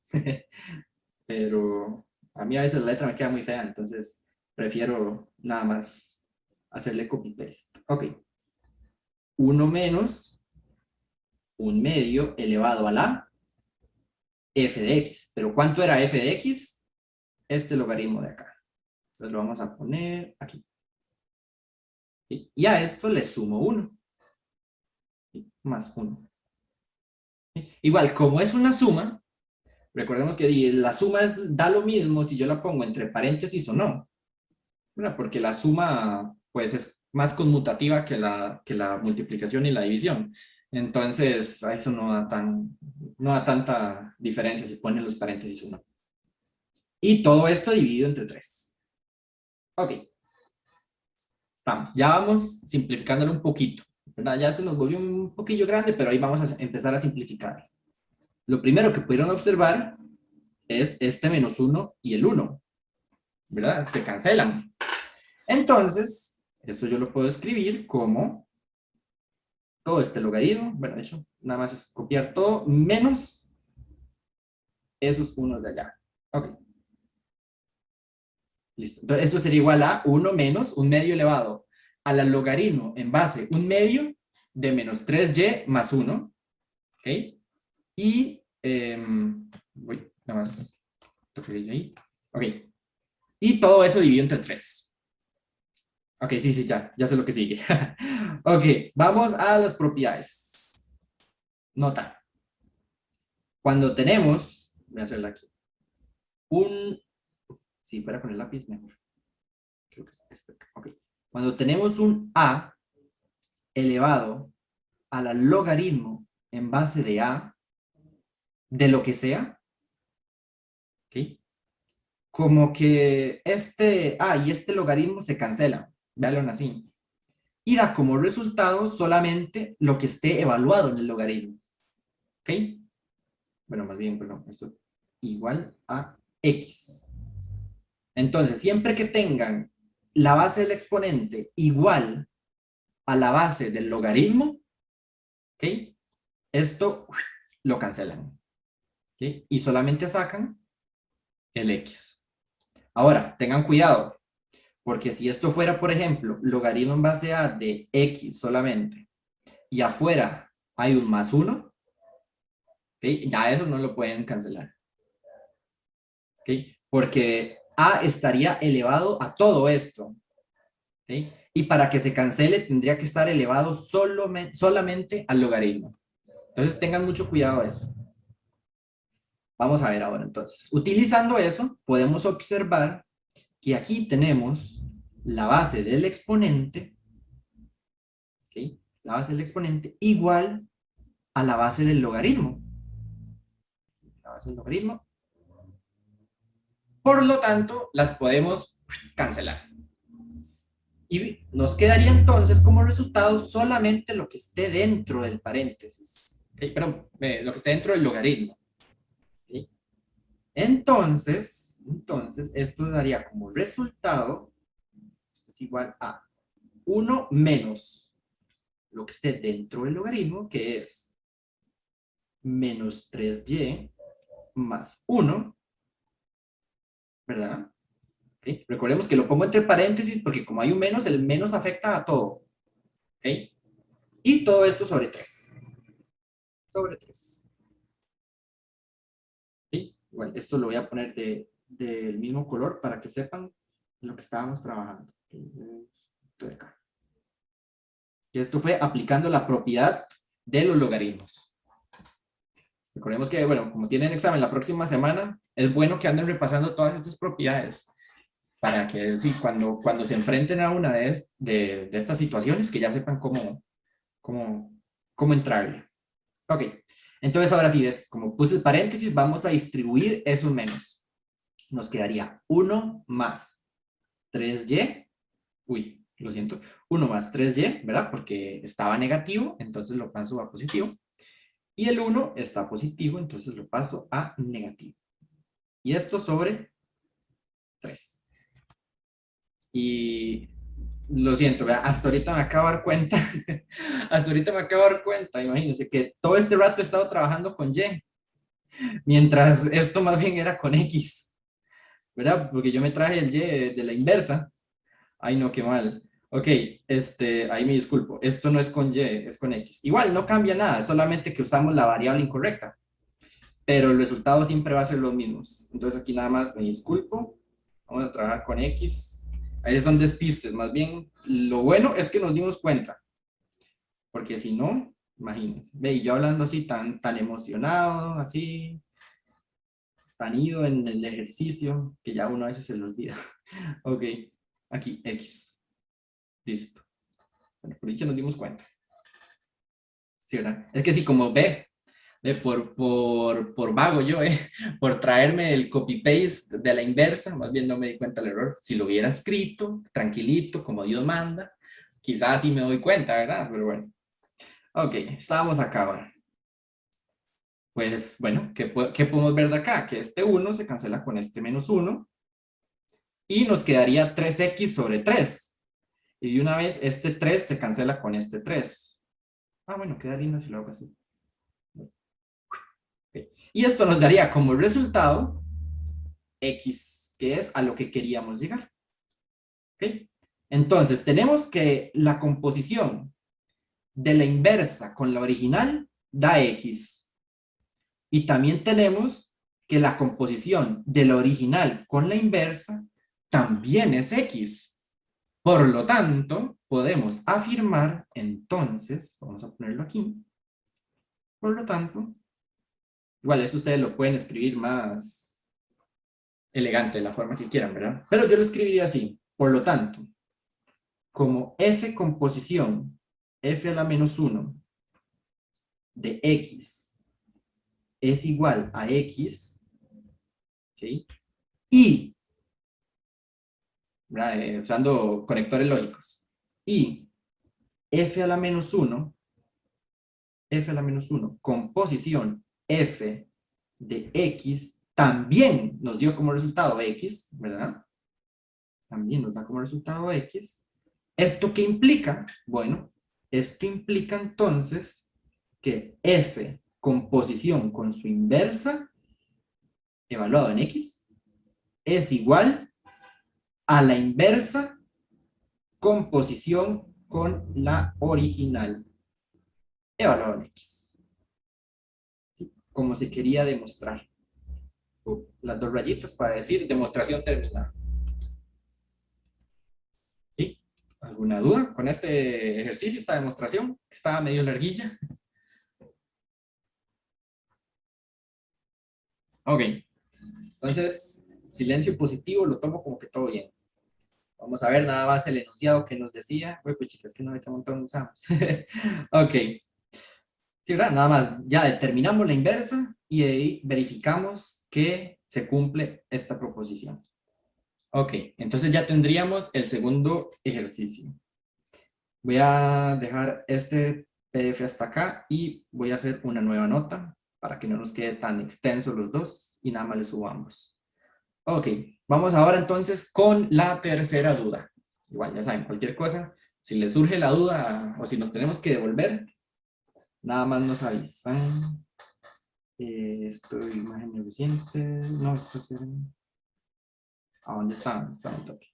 pero a mí a veces la letra me queda muy fea, entonces prefiero nada más hacerle copy-paste. Ok. 1 menos un medio elevado a la f de x. ¿Pero cuánto era f de x? Este logaritmo de acá. Entonces lo vamos a poner aquí. Y a esto le sumo 1. Más 1. Igual, como es una suma, recordemos que la suma da lo mismo si yo la pongo entre paréntesis o no. ¿Verdad? Porque la suma pues es más conmutativa que la multiplicación y la división. Entonces, a eso no da tanta diferencia si ponen los paréntesis o no. Y todo esto dividido entre 3. Ok. Estamos. Ya vamos simplificándolo un poquito. ¿Verdad? Ya se nos volvió un poquillo grande, pero ahí vamos a empezar a simplificar. Lo primero que pudieron observar es este menos 1 y el 1. ¿Verdad? Se cancelan. Entonces, esto yo lo puedo escribir como todo este logaritmo. Bueno, de hecho, nada más es copiar todo menos esos unos de allá. Ok. Listo. Entonces, esto sería igual a 1 menos un medio elevado al logaritmo en base un medio de menos 3y más 1. ¿Ok? Y, nada más toque ahí. Ok. Y todo eso dividido entre 3. Ok, sí, ya sé lo que sigue. Ok, vamos a las propiedades. Nota. Cuando tenemos, voy a hacerla aquí, si fuera con el lápiz mejor. Creo que es este. Ok. Cuando tenemos un a elevado a la logaritmo en base de a de lo que sea, ¿ok? Como que este a y este logaritmo se cancelan, véanlo así, y da como resultado solamente lo que esté evaluado en el logaritmo, ¿ok? Bueno, más bien, perdón, esto igual a x. Entonces, siempre que tengan la base del exponente igual a la base del logaritmo, ¿ok? Esto lo cancelan, ¿ok? Y solamente sacan el x. Ahora, tengan cuidado, Porque si esto fuera, por ejemplo, logaritmo en base a de x solamente, y afuera hay un más 1, ¿okay? Ya eso no lo pueden cancelar. ¿Okay? Porque a estaría elevado a todo esto. ¿Okay? Y para que se cancele tendría que estar elevado solamente al logaritmo. Entonces tengan mucho cuidado de eso. Vamos a ver ahora entonces. Utilizando eso, podemos observar que aquí tenemos la base del exponente, ¿okay? La base del exponente igual a la base del logaritmo. La base del logaritmo. Por lo tanto, las podemos cancelar. Y nos quedaría entonces como resultado solamente lo que esté dentro del paréntesis. ¿Okay? Perdón, lo que esté dentro del logaritmo. ¿Okay? Entonces, esto daría como resultado, esto es igual a 1 menos lo que esté dentro del logaritmo, que es menos 3y más 1, ¿verdad? ¿Okay? Recordemos que lo pongo entre paréntesis porque como hay un menos, el menos afecta a todo. ¿Okay? Y todo esto sobre 3. Sobre 3. ¿Okay? Igual, esto lo voy a poner del mismo color para que sepan lo que estábamos trabajando. Esto de acá. Que esto fue aplicando la propiedad de los logaritmos. Recordemos que, bueno, como tienen examen la próxima semana, es bueno que anden repasando todas estas propiedades para que sí, cuando se enfrenten a una de estas situaciones, que ya sepan cómo entrarle. Ok, entonces ahora sí, como puse el paréntesis, vamos a distribuir esos menos. Nos quedaría 1 más 3y, uy, lo siento, 1 más 3y, ¿verdad? Porque estaba negativo, entonces lo paso a positivo. Y el 1 está positivo, entonces lo paso a negativo. Y esto sobre 3. Y lo siento, ¿verdad? Hasta ahorita me acabo de dar cuenta, hasta ahorita me acabo de dar cuenta, imagínense que todo este rato he estado trabajando con Y, mientras esto más bien era con X, ¿verdad? Porque yo me traje el Y de la inversa. Ay, no, qué mal. Ok, ahí me disculpo. Esto no es con Y, es con X. Igual, no cambia nada, solamente que usamos la variable incorrecta. Pero el resultado siempre va a ser los mismos. Entonces aquí nada más me disculpo. Vamos a trabajar con X. Ahí son despistes. Más bien, lo bueno es que nos dimos cuenta. Porque si no, imagínense. Ve, y yo hablando así tan emocionado, así, tan ido en el ejercicio, que ya uno a veces se le olvida. Ok, aquí X. Listo. Bueno, por dicho nos dimos cuenta. Sí, ¿verdad? Es que sí, como por vago yo, por traerme el copy-paste de la inversa, más bien no me di cuenta del error. Si lo hubiera escrito, tranquilito, como Dios manda, quizás sí me doy cuenta, ¿verdad? Pero bueno. Ok, estábamos acá ahora. Pues, bueno, ¿qué podemos ver de acá? Que este 1 se cancela con este menos 1 y nos quedaría 3x sobre 3. Y de una vez este 3 se cancela con este 3. Ah, bueno, queda lindo si lo hago así. Okay. Y esto nos daría como resultado X, que es a lo que queríamos llegar. ¿Okay? Entonces, tenemos que la composición de la inversa con la original da X. Y también tenemos que la composición de la original con la inversa también es X. Por lo tanto, podemos afirmar, entonces, vamos a ponerlo aquí, por lo tanto, igual eso ustedes lo pueden escribir más elegante, de la forma que quieran, ¿verdad? Pero yo lo escribiría así, por lo tanto, como f composición, f a la menos 1 de x es igual a x, ¿okay? Y, usando conectores lógicos, y f a la menos 1, f a la menos 1, composición f de x, también nos dio como resultado x, ¿verdad? También nos da como resultado x. ¿Esto qué implica? Bueno, esto implica entonces que f composición con su inversa, evaluado en x, es igual a la inversa composición con la original evaluado en X, ¿sí? Como se quería demostrar. Las dos rayitas para decir demostración terminada. ¿Sí? ¿Alguna duda con este ejercicio, esta demostración? Estaba medio larguilla. Ok, entonces silencio positivo lo tomo como que todo bien. Vamos a ver nada más el enunciado que nos decía. Uy, pues chicas, que no hay que montón usamos. Ok, sí, ¿verdad? Nada más, ya determinamos la inversa y ahí verificamos que se cumple esta proposición. Ok, entonces ya tendríamos el segundo ejercicio. Voy a dejar este PDF hasta acá y voy a hacer una nueva nota para que no nos quede tan extenso los dos y nada más le subamos. Ok, vamos ahora entonces con la tercera duda. Igual ya saben, cualquier cosa, si les surge la duda o si nos tenemos que devolver, nada más nos avisan. Esto es imagen reciente. No, esto es... ¿A dónde está? Está en el toque.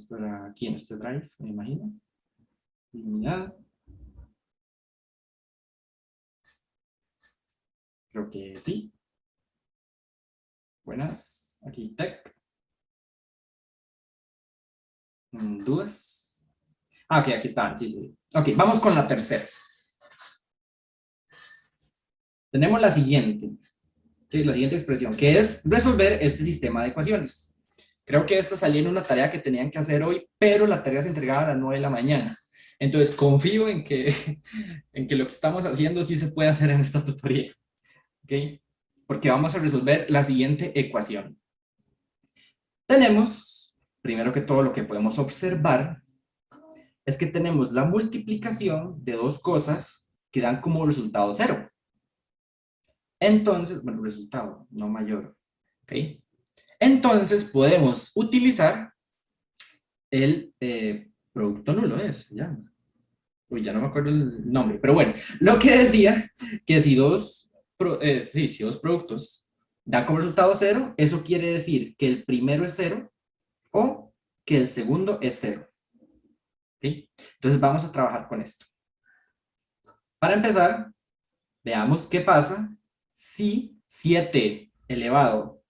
Para aquí en este drive, me imagino. Eliminada. Creo que sí. Buenas. Aquí tech. ¿Dudas? Ah, ok, aquí están. Sí, sí. Ok, vamos con la tercera. Tenemos la siguiente. La siguiente expresión, que es resolver este sistema de ecuaciones. Creo que esta salía en una tarea que tenían que hacer hoy, pero la tarea se entregaba a las 9 de la mañana. Entonces, confío en que, en que lo que estamos haciendo sí se puede hacer en esta tutoría. ¿Ok? Porque vamos a resolver la siguiente ecuación. Tenemos, primero que todo, lo que podemos observar es que tenemos la multiplicación de dos cosas que dan como resultado 0. Entonces, bueno, resultado, no mayor. ¿Ok? Entonces, podemos utilizar el producto nulo, ¿es? Ya. Uy, ya no me acuerdo el nombre, pero bueno, lo que decía, que si si dos productos dan como resultado 0, eso quiere decir que el primero es 0 o que el segundo es 0. ¿Sí? Entonces vamos a trabajar con esto. Para empezar, veamos qué pasa si 7 elevado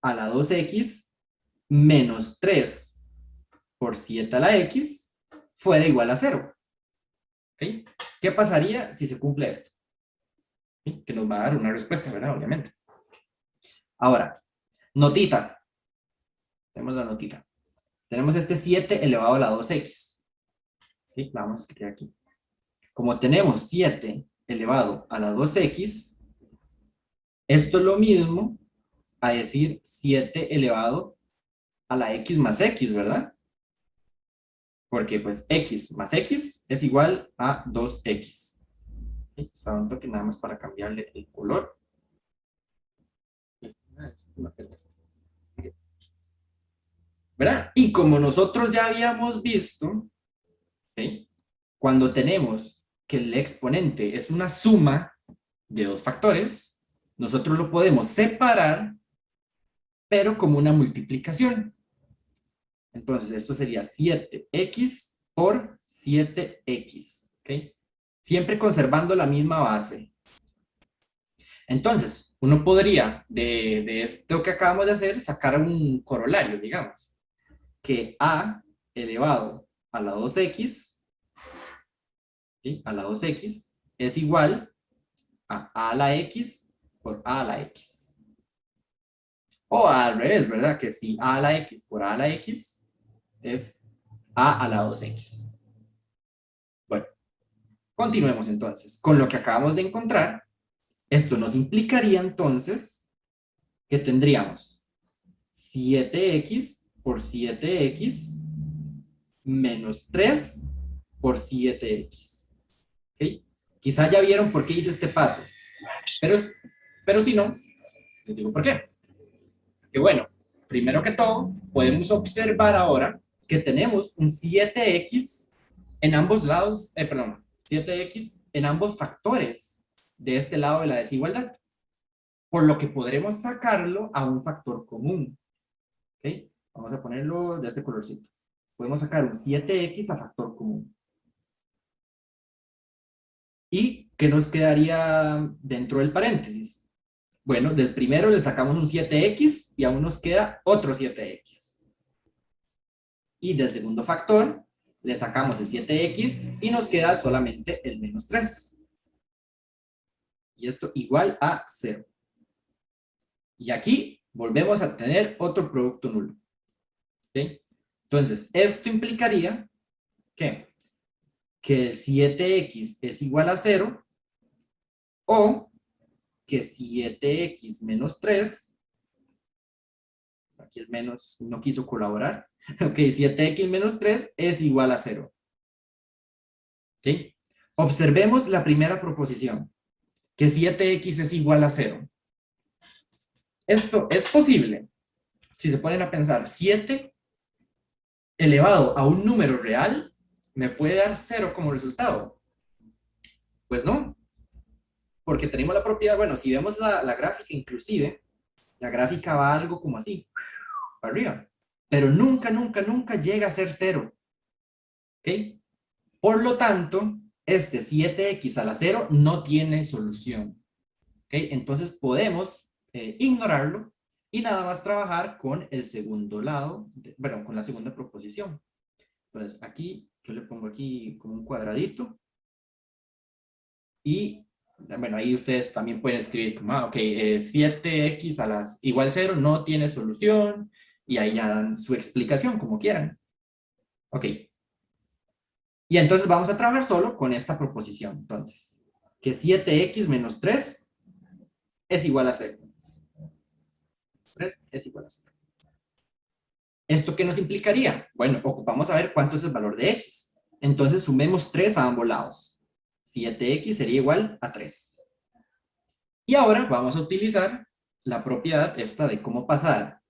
a la 2x menos 3 por 7 a la x fuera igual a 0. ¿Okay? ¿Qué pasaría si se cumple esto? ¿Sí? Que nos va a dar una respuesta, ¿verdad? Obviamente. Ahora, notita. Tenemos la notita. Tenemos este 7 elevado a la 2x. ¿Sí? Vamos a escribir aquí. Como tenemos 7 elevado a la 2x, esto es lo mismo a decir 7 elevado a la x más x, ¿verdad? Porque pues x más x es igual a 2x. ¿Sí? Está un toque nada más para cambiarle el color. ¿Verdad? Y como nosotros ya habíamos visto, ¿sí? Cuando tenemos que el exponente es una suma de dos factores, nosotros lo podemos separar, pero como una multiplicación. Entonces, esto sería 7x por 7x. ¿Okay? Siempre conservando la misma base. Entonces, uno podría, de esto que acabamos de hacer, sacar un corolario, digamos. Que a elevado a la 2x, ¿sí? A la 2x, es igual a la x por a la x. O al revés, ¿verdad? Que si a la x por a la x es a la 2x. Bueno, continuemos entonces. Con lo que acabamos de encontrar, esto nos implicaría entonces que tendríamos 7x por 7x menos 3 por 7x. ¿Okay? Quizá ya vieron por qué hice este paso, pero si no, les digo por qué. Que bueno, primero que todo, podemos observar ahora que tenemos un 7x en ambos lados, perdón, 7x en ambos factores de este lado de la desigualdad, por lo que podremos sacarlo a un factor común. ¿Okay? Vamos a ponerlo de este colorcito. Podemos sacar un 7x a factor común. ¿Y qué nos quedaría dentro del paréntesis? Bueno, del primero le sacamos un 7x y aún nos queda otro 7x. Y del segundo factor le sacamos el 7x y nos queda solamente el menos 3. Y esto igual a 0. Y aquí volvemos a tener otro producto nulo. ¿Okay? Entonces, esto implicaría que el 7x es igual a 0 o que 7x menos 3, aquí el menos no quiso colaborar, ok, 7x menos 3 es igual a 0. ¿Okay? Observemos la primera proposición, que 7x es igual a 0. Esto es posible, si se ponen a pensar, 7 elevado a un número real, ¿me puede dar 0 como resultado? Pues no, porque tenemos la propiedad, bueno, si vemos la gráfica inclusive, la gráfica va algo como así, para arriba, pero nunca, nunca, nunca llega a ser 0. ¿Ok? Por lo tanto, este 7x a la 0 no tiene solución. ¿Ok? Entonces podemos ignorarlo y nada más trabajar con el segundo lado, bueno, con la segunda proposición. Entonces aquí, yo le pongo aquí como un cuadradito y, bueno, ahí ustedes también pueden escribir como, ok, 7x a las igual 0 no tiene solución y ahí ya dan su explicación como quieran. Ok. Y entonces vamos a trabajar solo con esta proposición. Entonces, que 7x menos 3 es igual a 0. 3 es igual a 0. ¿Esto qué nos implicaría? Bueno, ocupamos a ver cuánto es el valor de x. Entonces sumemos 3 a ambos lados. 7x sería igual a 3. Y ahora vamos a utilizar la propiedad esta de cómo pasar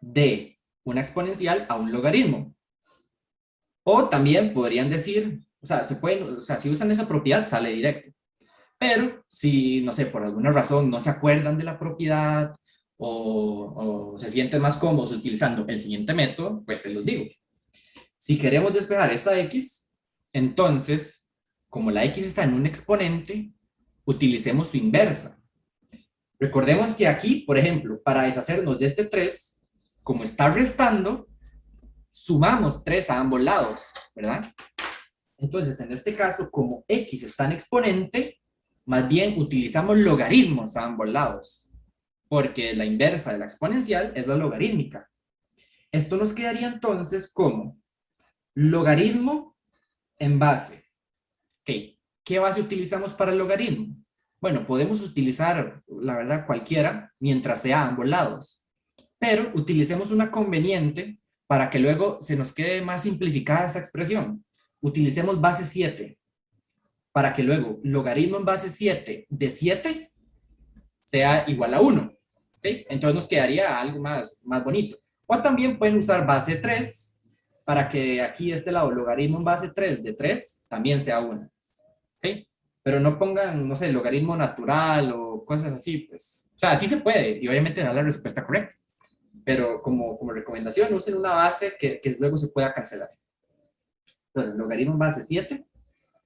de una exponencial a un logaritmo. O también podrían decir, o sea, si usan esa propiedad sale directo. Pero si, no sé, por alguna razón no se acuerdan de la propiedad o se sienten más cómodos utilizando el siguiente método, pues se los digo. Si queremos despejar esta x, entonces, como la x está en un exponente, utilicemos su inversa. Recordemos que aquí, por ejemplo, para deshacernos de este 3, como está restando, sumamos 3 a ambos lados, ¿verdad? Entonces, en este caso, como x está en exponente, más bien utilizamos logaritmos a ambos lados, porque la inversa de la exponencial es la logarítmica. Esto nos quedaría entonces como logaritmo en base. Okay. ¿Qué base utilizamos para el logaritmo? Bueno, podemos utilizar, la verdad, cualquiera, mientras sea a ambos lados. Pero utilicemos una conveniente para que luego se nos quede más simplificada esa expresión. Utilicemos base 7, para que luego logaritmo en base 7 de 7 sea igual a 1. ¿Okay? Entonces nos quedaría algo más bonito. O también pueden usar base 3 para que aquí de este lado logaritmo en base 3 de 3 también sea 1. ¿Okay? Pero no pongan, no sé, logaritmo natural o cosas así, pues, o sea, sí se puede y obviamente da la respuesta correcta. Pero como recomendación, usen una base que luego se pueda cancelar. Entonces, logaritmo en base 7,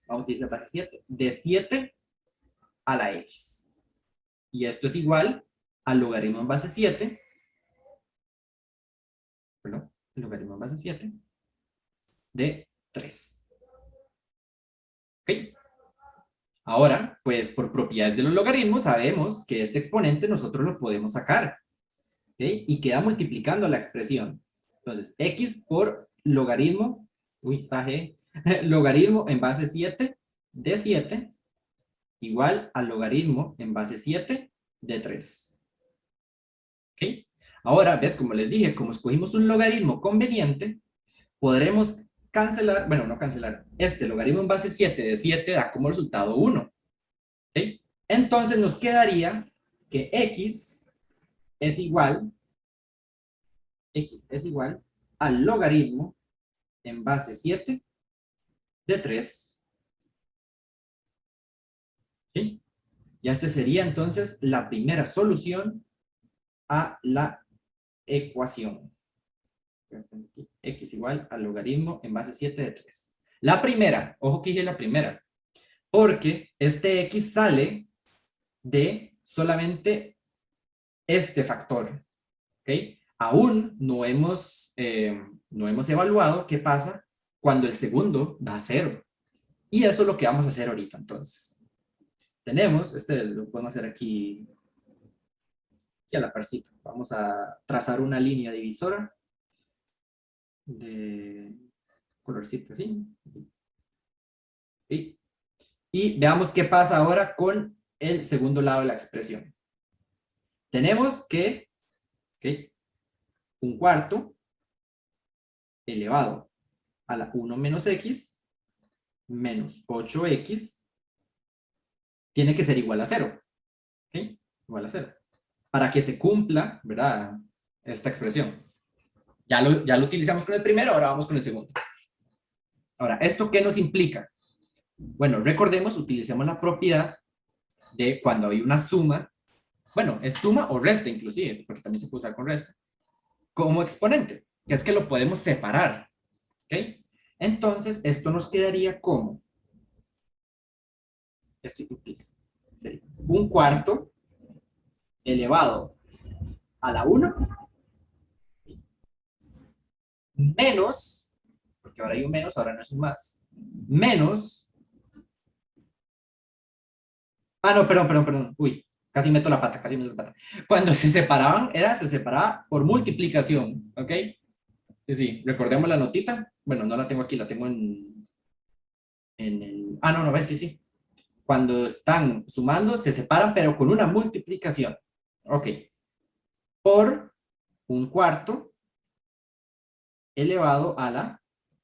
vamos a utilizar base 7, de 7 a la x. Y esto es igual al logaritmo en base 7, perdón, el logaritmo en base 7 de 3. ¿Ok? Ahora, pues por propiedades de los logaritmos, sabemos que este exponente nosotros lo podemos sacar. ¿Ok? Y queda multiplicando la expresión. Entonces, x por logaritmo, logaritmo en base 7 de 7 igual al logaritmo en base 7 de 3. ¿Ok? Ahora, ¿ves? Como les dije, como escogimos un logaritmo conveniente, podremos cancelar, bueno, no cancelar, este logaritmo en base 7 de 7 da como resultado 1. ¿Ok? Entonces nos quedaría que x es igual al logaritmo en base 7 de 3. ¿Sí? Ya este sería entonces la primera solución a la ecuación. X igual al logaritmo en base 7 de 3. La primera, ojo que dije la primera, porque este X sale de solamente este factor, ¿ok? Aún no hemos evaluado qué pasa cuando el segundo da 0. Y eso es lo que vamos a hacer ahorita, entonces. Tenemos, lo podemos hacer aquí a la parcita. Vamos a trazar una línea divisora de colorcito así. Y veamos qué pasa ahora con el segundo lado de la expresión. Tenemos que un cuarto elevado a la 1 menos x menos 8x tiene que ser igual a 0. ¿Okay? Igual a 0. Para que se cumpla, ¿verdad? Esta expresión. Ya lo utilizamos con el primero, ahora vamos con el segundo. Ahora, ¿esto qué nos implica? Bueno, recordemos, utilicemos la propiedad de cuando hay una suma, bueno, es suma o resta inclusive, porque también se puede usar con resta, como exponente, que es que lo podemos separar, ¿ok? Entonces, esto nos quedaría como, esto implica, sería un cuarto elevado a la 1 menos, porque ahora hay un menos, ahora no es un más, menos, no, perdón, uy, casi meto la pata. Cuando se separaban, se separaba por multiplicación, ¿ok? Sí, recordemos la notita, bueno, no la tengo aquí, la tengo en el, no, ves, sí. Cuando están sumando, se separan, pero con una multiplicación, ¿ok? Por un cuarto elevado a la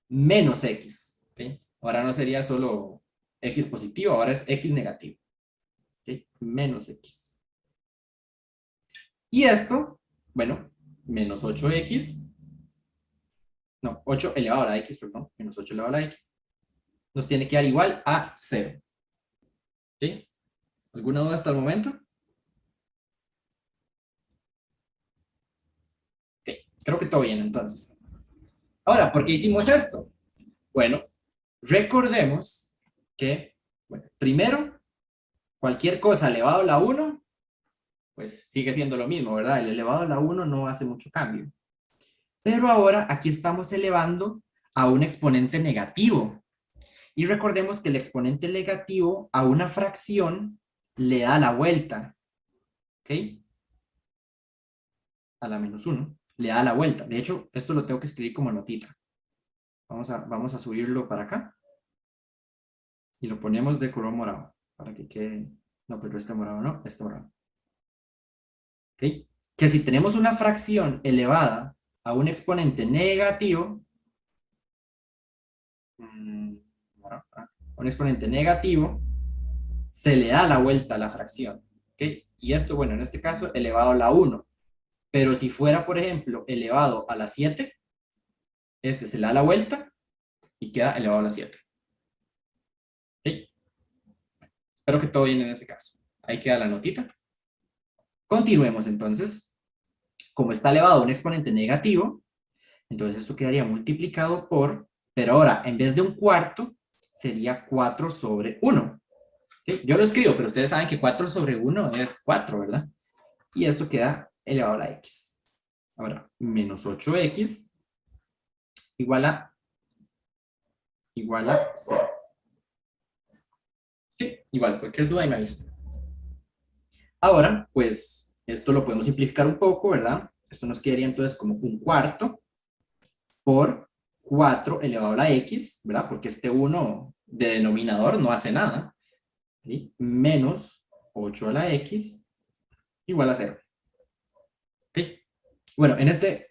menos x, ¿ok? Ahora no sería solo x positivo, ahora es x negativo, ¿ok? Menos x. Y esto, bueno, menos 8x, no, 8 elevado a la x, perdón, menos 8 elevado a la x, nos tiene que dar igual a 0. ¿Sí? ¿Alguna duda hasta el momento? Ok, creo que todo bien entonces. Ahora, ¿por qué hicimos esto? Bueno, recordemos que, bueno, primero, cualquier cosa elevado a la 1, pues sigue siendo lo mismo, ¿verdad? El elevado a la 1 no hace mucho cambio. Pero ahora aquí estamos elevando a un exponente negativo. Y recordemos que el exponente negativo a una fracción le da la vuelta. ¿Ok? A la menos 1. Le da la vuelta. De hecho, esto lo tengo que escribir como notita. Vamos a subirlo para acá. Y lo ponemos de color morado. Para que quede... No, pero este morado no, este morado. ¿Ok? Que si tenemos una fracción elevada a un exponente negativo, un exponente negativo, se le da la vuelta a la fracción. ¿Okay? Y esto, bueno, en este caso, elevado a la 1. Pero si fuera, por ejemplo, elevado a la 7, este se le da la vuelta y queda elevado a la 7. ¿Okay? Espero que todo bien en ese caso. Ahí queda la notita. Continuemos entonces. Como está elevado a un exponente negativo, entonces esto quedaría multiplicado por, pero ahora, en vez de un cuarto, sería 4 sobre 1. ¿Okay? Yo lo escribo, pero ustedes saben que 4 sobre 1 es 4, ¿verdad? Y esto queda elevado a la x. Ahora, menos 8x igual a 0. Sí, igual, cualquier duda ahí me avisa. Ahora, pues, esto lo podemos simplificar un poco, ¿verdad? Esto nos quedaría entonces como un cuarto por 4 elevado a la x, ¿verdad? Porque este 1 de denominador no hace nada. ¿Sí? Menos 8 a la x igual a 0. ¿Ok? Bueno, en este...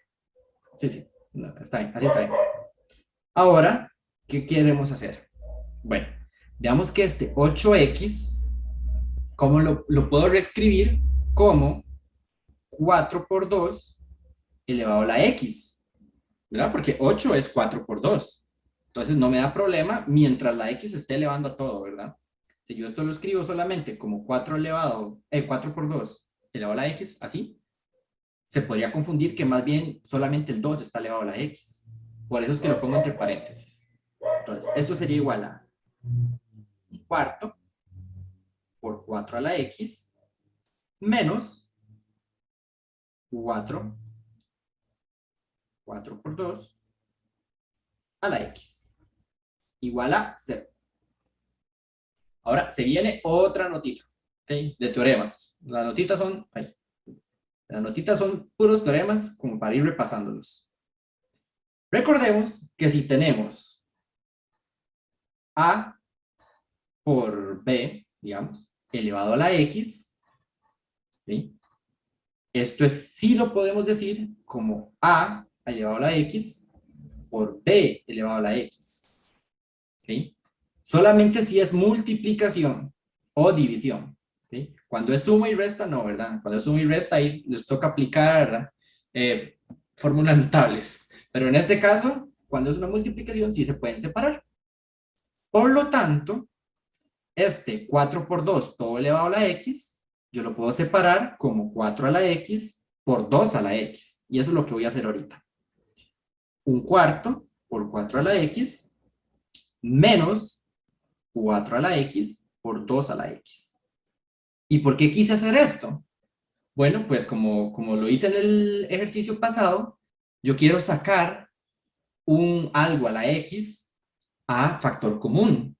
Sí, no, está bien, así está bien. Ahora, ¿qué queremos hacer? Bueno, veamos que este 8x, ¿cómo lo puedo reescribir? Como 4 por 2 elevado a la x, ¿verdad? Porque 8 es 4 por 2. Entonces no me da problema mientras la x esté elevando a todo, ¿verdad? Si yo esto lo escribo solamente como 4 por 2 elevado a la x, así, se podría confundir que más bien solamente el 2 está elevado a la x. Por eso es que lo pongo entre paréntesis. Entonces, esto sería igual a un cuarto por 4 a la x menos 4 por 2 a la x igual a 0. Ahora se viene otra notita, ¿okay? De teoremas. Las notitas son puros teoremas como para ir repasándolos. Recordemos que si tenemos a por b, digamos, elevado a la x, ¿sí? Esto sí lo podemos decir como a elevado a la x por b elevado a la x. ¿Sí? Solamente si es multiplicación o división. ¿Sí? Cuando es suma y resta, no, ¿verdad? Cuando es suma y resta, ahí les toca aplicar fórmulas notables. Pero en este caso, cuando es una multiplicación, sí se pueden separar. Por lo tanto, este 4 por 2, todo elevado a la x, yo lo puedo separar como 4 a la x por 2 a la x. Y eso es lo que voy a hacer ahorita. Un cuarto por 4 a la x menos 4 a la x por 2 a la x. ¿Y por qué quise hacer esto? Bueno, pues como lo hice en el ejercicio pasado, yo quiero sacar un algo a la x a factor común.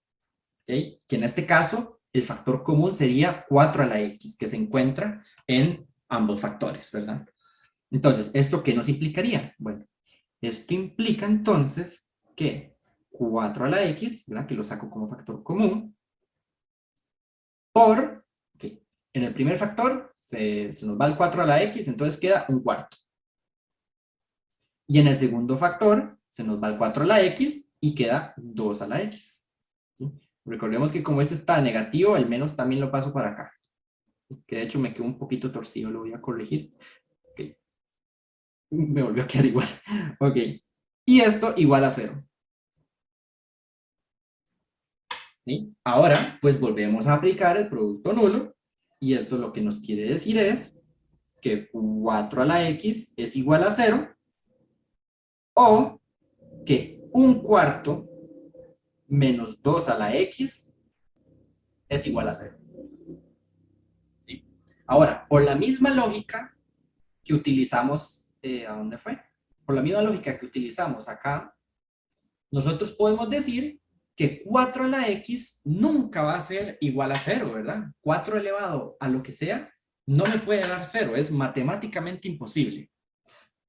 ¿Okay? Que en este caso, el factor común sería 4 a la x, que se encuentra en ambos factores, ¿verdad? Entonces, ¿esto qué nos implicaría? Bueno, esto implica entonces que 4 a la x, ¿verdad? Que lo saco como factor común, por, okay, en el primer factor se nos va el 4 a la x, entonces queda un cuarto. Y en el segundo factor se nos va el 4 a la x y queda 2 a la x. ¿Sí? Recordemos que como este está negativo, el menos también lo paso para acá. Que de hecho me quedó un poquito torcido, lo voy a corregir. Okay. Me volvió a quedar igual. Ok. Y esto igual a 0. ¿Sí? Ahora, pues volvemos a aplicar el producto nulo. Y esto lo que nos quiere decir es que 4 a la x es igual a 0. O que un cuarto menos 2 a la x es igual a 0. ¿Sí? Ahora, por la misma lógica que utilizamos, ¿a dónde fue? Por la misma lógica que utilizamos acá, nosotros podemos decir que 4 a la x nunca va a ser igual a 0, ¿verdad? 4 elevado a lo que sea no me puede dar 0, es matemáticamente imposible.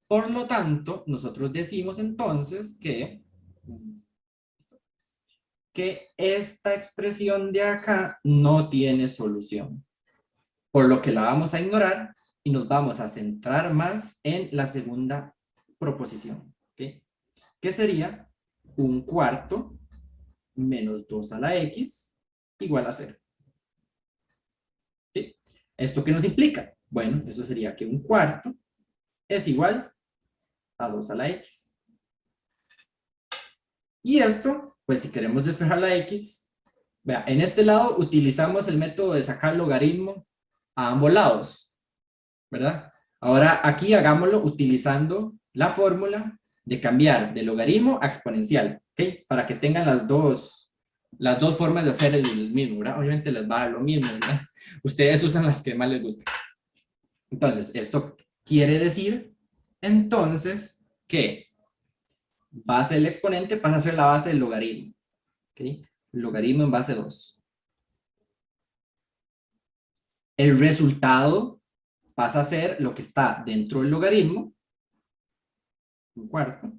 Por lo tanto, nosotros decimos entonces que esta expresión de acá no tiene solución. Por lo que la vamos a ignorar y nos vamos a centrar más en la segunda proposición. ¿Okay? Que sería un cuarto menos 2 a la x igual a 0. ¿Sí? ¿Esto qué nos implica? Bueno, eso sería que un cuarto es igual a 2 a la x. Y esto, pues si queremos despejar la x, vea, en este lado utilizamos el método de sacar logaritmo a ambos lados, ¿verdad? Ahora aquí hagámoslo utilizando la fórmula de cambiar de logaritmo a exponencial, ¿ok? Para que tengan las dos formas de hacer el mismo, ¿verdad? Obviamente les va a dar lo mismo, ¿verdad? Ustedes usan las que más les gusten. Entonces, esto quiere decir, entonces, que base del exponente pasa a ser la base del logaritmo, ¿ok? Logaritmo en base 2. El resultado pasa a ser lo que está dentro del logaritmo, un cuarto,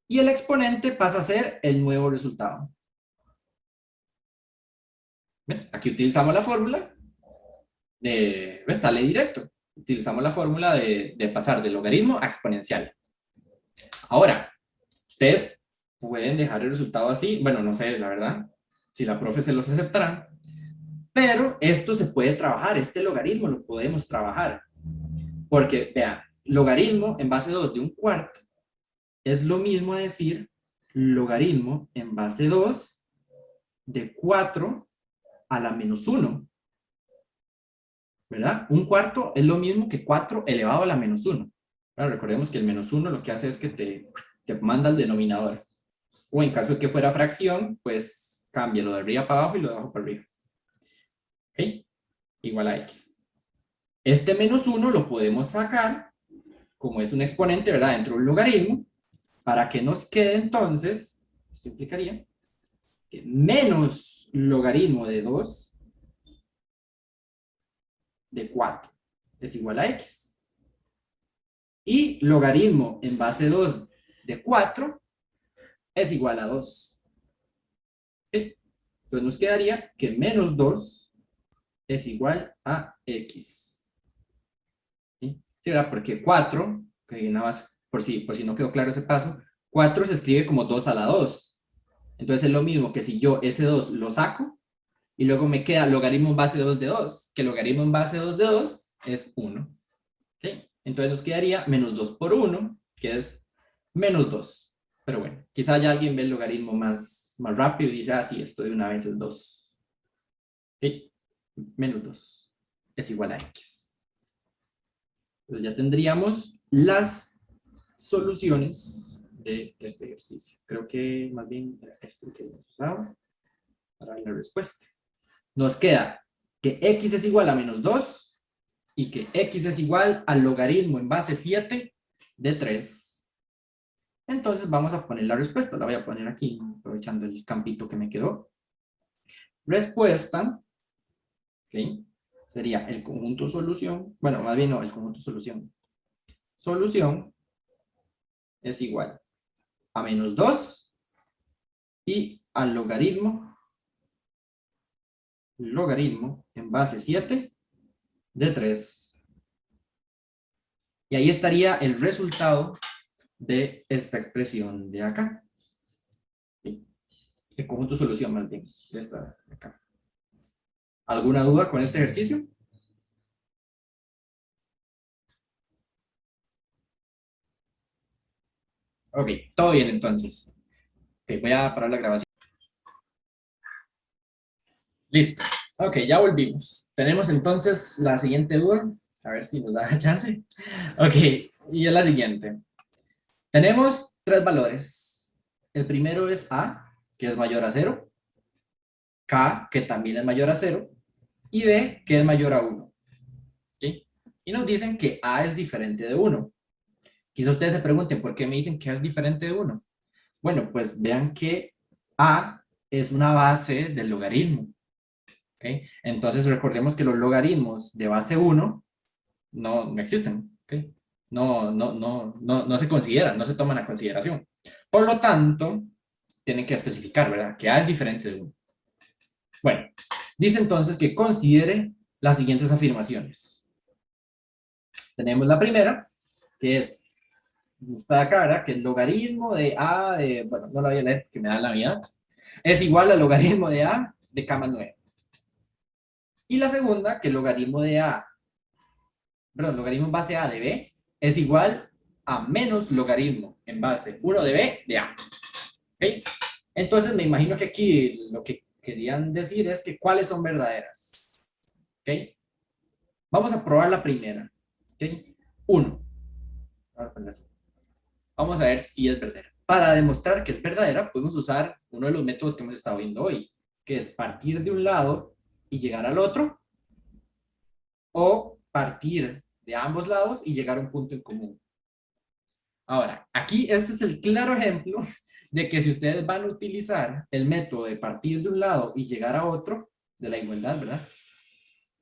y el exponente pasa a ser el nuevo resultado. ¿Ves? Aquí utilizamos la fórmula de, ¿ves? Sale directo. Utilizamos la fórmula de pasar de logaritmo a exponencial. Ahora, ustedes pueden dejar el resultado así, bueno, no sé, la verdad, si la profe se los aceptará, pero esto se puede trabajar, este logaritmo lo podemos trabajar, porque, vean, logaritmo en base 2 de un cuarto es lo mismo a decir logaritmo en base 2 de 4 a la menos 1. ¿verdad? Un cuarto es lo mismo que 4 elevado a la menos 1. Claro, recordemos que el menos 1 lo que hace es que te manda al denominador. O en caso de que fuera fracción, pues cambia lo de arriba para abajo y lo de abajo para arriba. ¿Ok? Igual a x. Este menos 1 lo podemos sacar, como es un exponente, ¿verdad? Dentro de un logaritmo, para que nos quede entonces, esto implicaría que menos logaritmo de 2 de 4 es igual a x. Y logaritmo en base 2 de 4 es igual a 2. ¿Sí? Entonces nos quedaría que menos 2 es igual a x. ¿Sí? ¿Sí, verdad? Porque 4, que nada más por si no quedó claro ese paso, 4 se escribe como 2 a la 2. Entonces es lo mismo que si yo ese 2 lo saco y luego me queda logaritmo en base 2 de 2, que logaritmo en base 2 de 2 es 1. ¿Sí? Entonces nos quedaría menos 2 por 1, que es menos 2. Pero bueno, quizá ya alguien ve el logaritmo más rápido y dice, ah, sí, esto de una vez es 2. ¿Sí? Menos 2 es igual a x. Entonces ya tendríamos las soluciones de este ejercicio. Creo que más bien era este que hemos usado para la respuesta. Nos queda que x es igual a menos 2 y que x es igual al logaritmo en base 7 de 3. Entonces vamos a poner la respuesta. La voy a poner aquí, aprovechando el campito que me quedó. Respuesta, ¿ok? Sería el conjunto solución. Bueno, más bien no, el conjunto solución. Solución es igual a menos 2 y al logaritmo en base 7 de 3. Y ahí estaría el resultado de esta expresión de acá. ¿Sí? El conjunto solución más bien, de esta de acá. ¿Alguna duda con este ejercicio? Ok, todo bien entonces. Ok, voy a parar la grabación. Listo. Ok, ya volvimos. Tenemos entonces la siguiente duda. A ver si nos da chance. Ok, y es la siguiente. Tenemos tres valores. El primero es A, que es mayor a 0. K, que también es mayor a 0. Y B, que es mayor a 1. ¿Sí? Y nos dicen que A es diferente de 1. Quizá ustedes se pregunten, ¿por qué me dicen que A es diferente de 1? Bueno, pues vean que A es una base del logaritmo. ¿Okay? Entonces recordemos que los logaritmos de base 1 no existen. ¿Okay? No se consideran, no se toman a consideración. Por lo tanto, tienen que especificar, ¿verdad? Que A es diferente de 1. Bueno, dice entonces que considere las siguientes afirmaciones. Tenemos la primera, que es esta de acá, ¿verdad? Que el logaritmo de A de, bueno, no lo voy a leer, que me da la mía, es igual al logaritmo de A de K más 9. Y la segunda, que el logaritmo de A, perdón, logaritmo en base A de B es igual a menos logaritmo en base 1 de B de A. ¿Okay? Entonces me imagino que aquí lo que querían decir es que cuáles son verdaderas. ¿Ok? Vamos a probar la primera. ¿Ok? 1. Vamos a ver si es verdadera. Para demostrar que es verdadera, podemos usar uno de los métodos que hemos estado viendo hoy, que es partir de un lado y llegar al otro, o partir de ambos lados y llegar a un punto en común. Ahora, aquí este es el claro ejemplo de que si ustedes van a utilizar el método de partir de un lado y llegar a otro, de la igualdad, ¿verdad?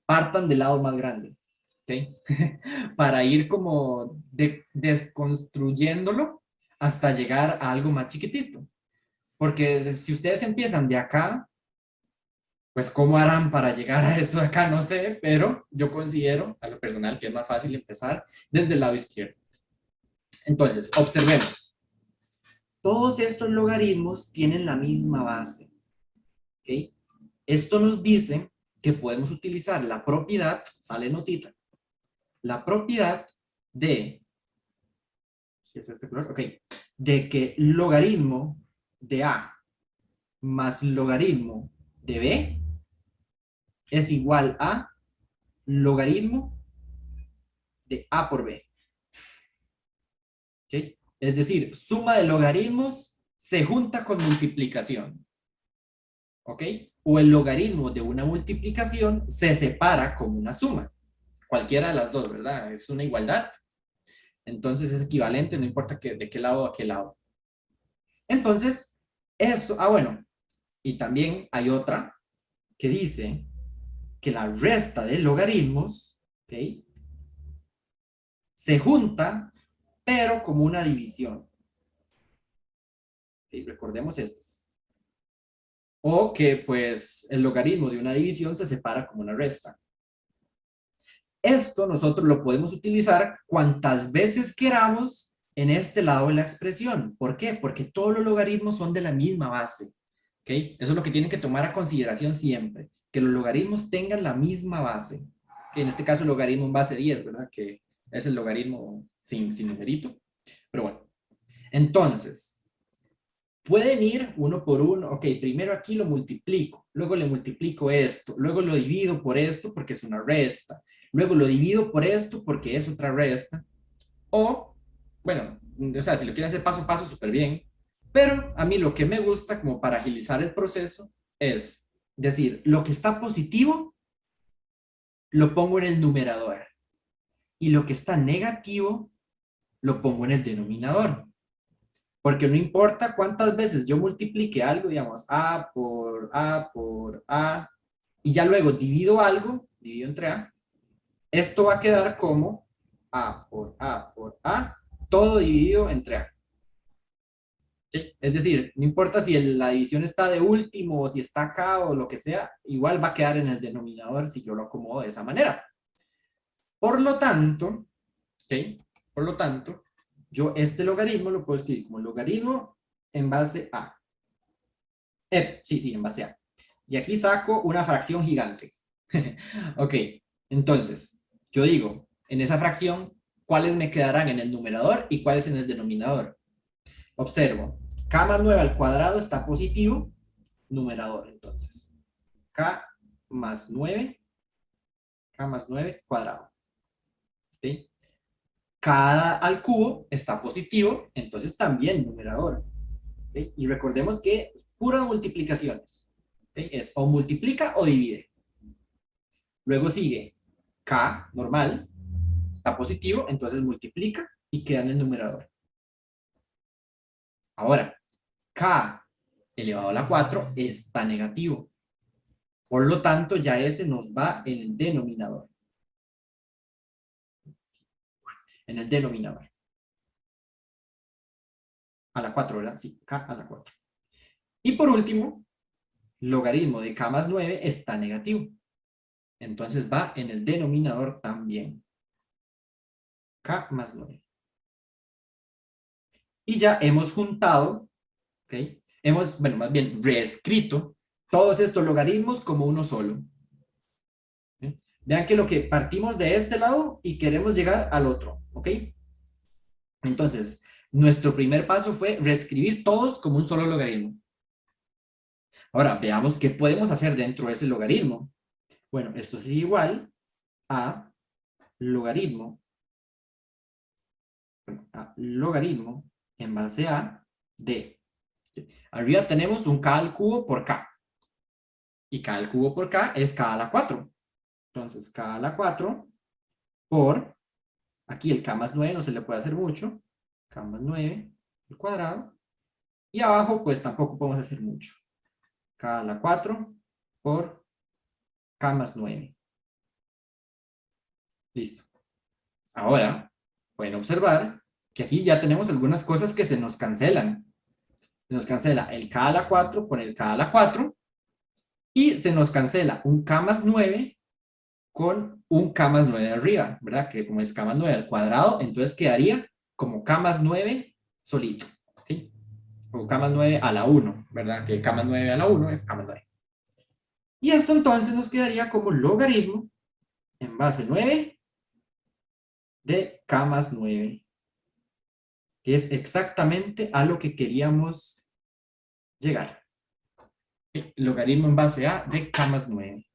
Partan del lado más grande, ¿ok? Para ir como desconstruyéndolo hasta llegar a algo más chiquitito. Porque si ustedes empiezan de acá, pues ¿cómo harán para llegar a esto de acá? No sé, pero yo considero a lo personal que es más fácil empezar desde el lado izquierdo. Entonces, observemos. Todos estos logaritmos tienen la misma base. ¿Ok? Esto nos dice que podemos utilizar la propiedad, sale notita, la propiedad de, si es este color, ok, de que logaritmo de A más logaritmo de B es igual a logaritmo de A por B. ¿Okay? Es decir, suma de logaritmos se junta con multiplicación. ¿Ok? O el logaritmo de una multiplicación se separa como una suma. Cualquiera de las dos, ¿verdad? Es una igualdad. Entonces es equivalente, no importa de qué lado a qué lado. Entonces, eso, bueno, y también hay otra que dice que la resta de logaritmos, ¿ok?, se junta, pero como una división. ¿Okay? Recordemos estas. O que, pues, el logaritmo de una división se separa como una resta. Esto nosotros lo podemos utilizar cuantas veces queramos en este lado de la expresión. ¿Por qué? Porque todos los logaritmos son de la misma base. ¿Okay? Eso es lo que tienen que tomar a consideración siempre, que los logaritmos tengan la misma base. Que en este caso el logaritmo en base 10, ¿verdad? Que es el logaritmo sin numerito. Pero bueno, entonces, pueden ir uno por uno. Ok, primero aquí lo multiplico, luego le multiplico esto, luego lo divido por esto porque es una resta, luego lo divido por esto porque es otra resta. O, bueno, o sea, si lo quieren hacer paso a paso, súper bien. Pero a mí lo que me gusta como para agilizar el proceso es decir, lo que está positivo lo pongo en el numerador y lo que está negativo lo pongo en el denominador. Porque no importa cuántas veces yo multiplique algo, digamos, A por A, y ya luego divido algo, divido entre A, esto va a quedar como A por A por A, todo dividido entre A. ¿Sí? Es decir, no importa si la división está de último o si está acá o lo que sea, igual va a quedar en el denominador si yo lo acomodo de esa manera. Por lo tanto, ¿sí?, por lo tanto, yo este logaritmo lo puedo escribir como logaritmo en base a. Sí, en base a. Y aquí saco una fracción gigante. Ok, entonces, yo digo, en esa fracción, ¿cuáles me quedarán en el numerador y cuáles en el denominador? Observo, k más 9 al cuadrado está positivo, numerador, entonces. K más 9 cuadrado. ¿Sí? K al cubo está positivo, entonces también numerador. ¿Sí? Y recordemos que es puras multiplicaciones. ¿Sí? Es o multiplica o divide. Luego sigue K normal, está positivo, entonces multiplica y queda en el numerador. Ahora, K elevado a la 4 está negativo. Por lo tanto, ya ese nos va en el denominador. En el denominador. A la 4, ¿verdad? Sí, K a la 4. Y por último, logaritmo de K más 9 está negativo. Entonces va en el denominador también. K más 9. Y ya hemos juntado, ¿ok? Hemos, bueno, más bien reescrito todos estos logaritmos como uno solo. ¿Sí? Vean que lo que partimos de este lado y queremos llegar al otro, ¿ok? Entonces, nuestro primer paso fue reescribir todos como un solo logaritmo. Ahora, veamos qué podemos hacer dentro de ese logaritmo. Bueno, esto es igual a logaritmo en base a de. Arriba tenemos un k al cubo por k. Y k al cubo por k es k a la 4. Entonces, k a la 4 por, aquí el k más 9 no se le puede hacer mucho, k más 9 al cuadrado. Y abajo, pues tampoco podemos hacer mucho. K a la 4 por k más 9. Listo. Ahora, pueden observar que aquí ya tenemos algunas cosas que se nos cancelan. Se nos cancela el k a la 4 con el k a la 4 y se nos cancela un k más 9 con un k más 9 de arriba, ¿verdad? Que como es k más 9 al cuadrado, entonces quedaría como k más 9 solito, ¿sí? O k más 9 a la 1, ¿verdad? Que k más 9 a la 1 es k más 9. Y esto entonces nos quedaría como logaritmo en base 9 de k más 9, que es exactamente a lo que queríamos llegar. Logaritmo en base a de k más 9.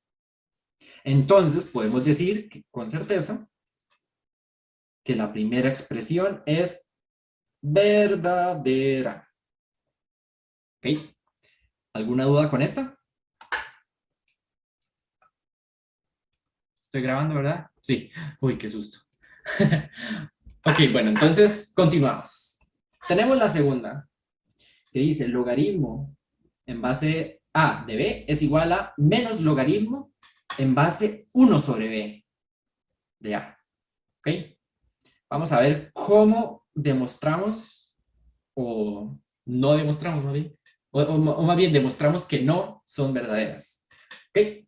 Entonces, podemos decir que, con certeza que la primera expresión es verdadera. ¿Ok? ¿Alguna duda con esto? Estoy grabando, ¿verdad? Sí. Uy, qué susto. Ok, bueno, entonces continuamos. Tenemos la segunda, que dice logaritmo en base a de b es igual a menos logaritmo en base 1/b de a. ¿Ok? Vamos a ver cómo demostramos o no demostramos, más bien, o más bien demostramos que no son verdaderas. ¿Ok?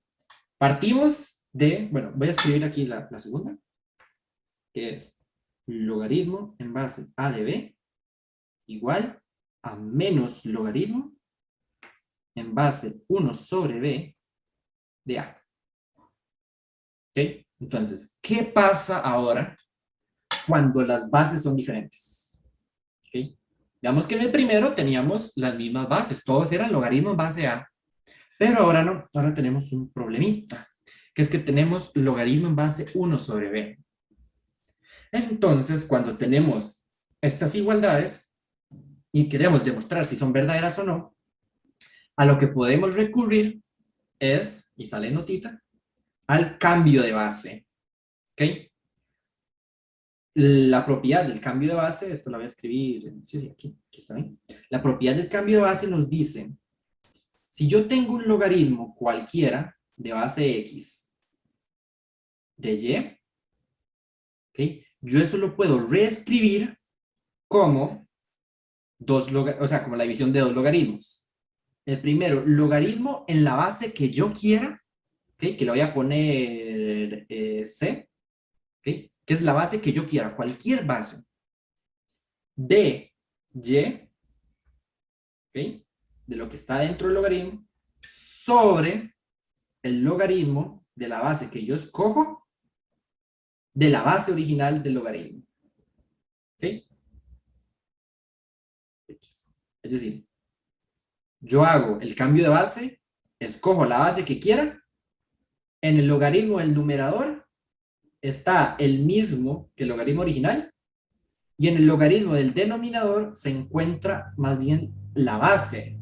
Partimos de, bueno, voy a escribir aquí la segunda, que es logaritmo en base a de b igual a menos logaritmo en base 1/b de a. ¿Ok? Entonces, ¿qué pasa ahora cuando las bases son diferentes? ¿Ok? Digamos que en el primero teníamos las mismas bases, todos eran logaritmos base a, pero ahora no, ahora tenemos un problemita, que es que tenemos logaritmo en base 1/b. Entonces, cuando tenemos estas igualdades y queremos demostrar si son verdaderas o no, a lo que podemos recurrir es, y sale notita, al cambio de base. ¿Ok? La propiedad del cambio de base, esto lo voy a escribir, sí, aquí está bien. La propiedad del cambio de base nos dice, si yo tengo un logaritmo cualquiera de base x de y, ¿ok? Yo eso lo puedo reescribir como o sea, como la división de dos logaritmos. El primero, logaritmo en la base que yo quiera, ¿ok? Que le voy a poner c, ¿ok? Que es la base que yo quiera, cualquier base de y, ¿ok? De lo que está dentro del logaritmo, sobre el logaritmo de la base que yo escojo de la base original del logaritmo. ¿Ok? Es decir, yo hago el cambio de base, escojo la base que quiera, en el logaritmo del numerador está el mismo que el logaritmo original, y en el logaritmo del denominador se encuentra más bien la base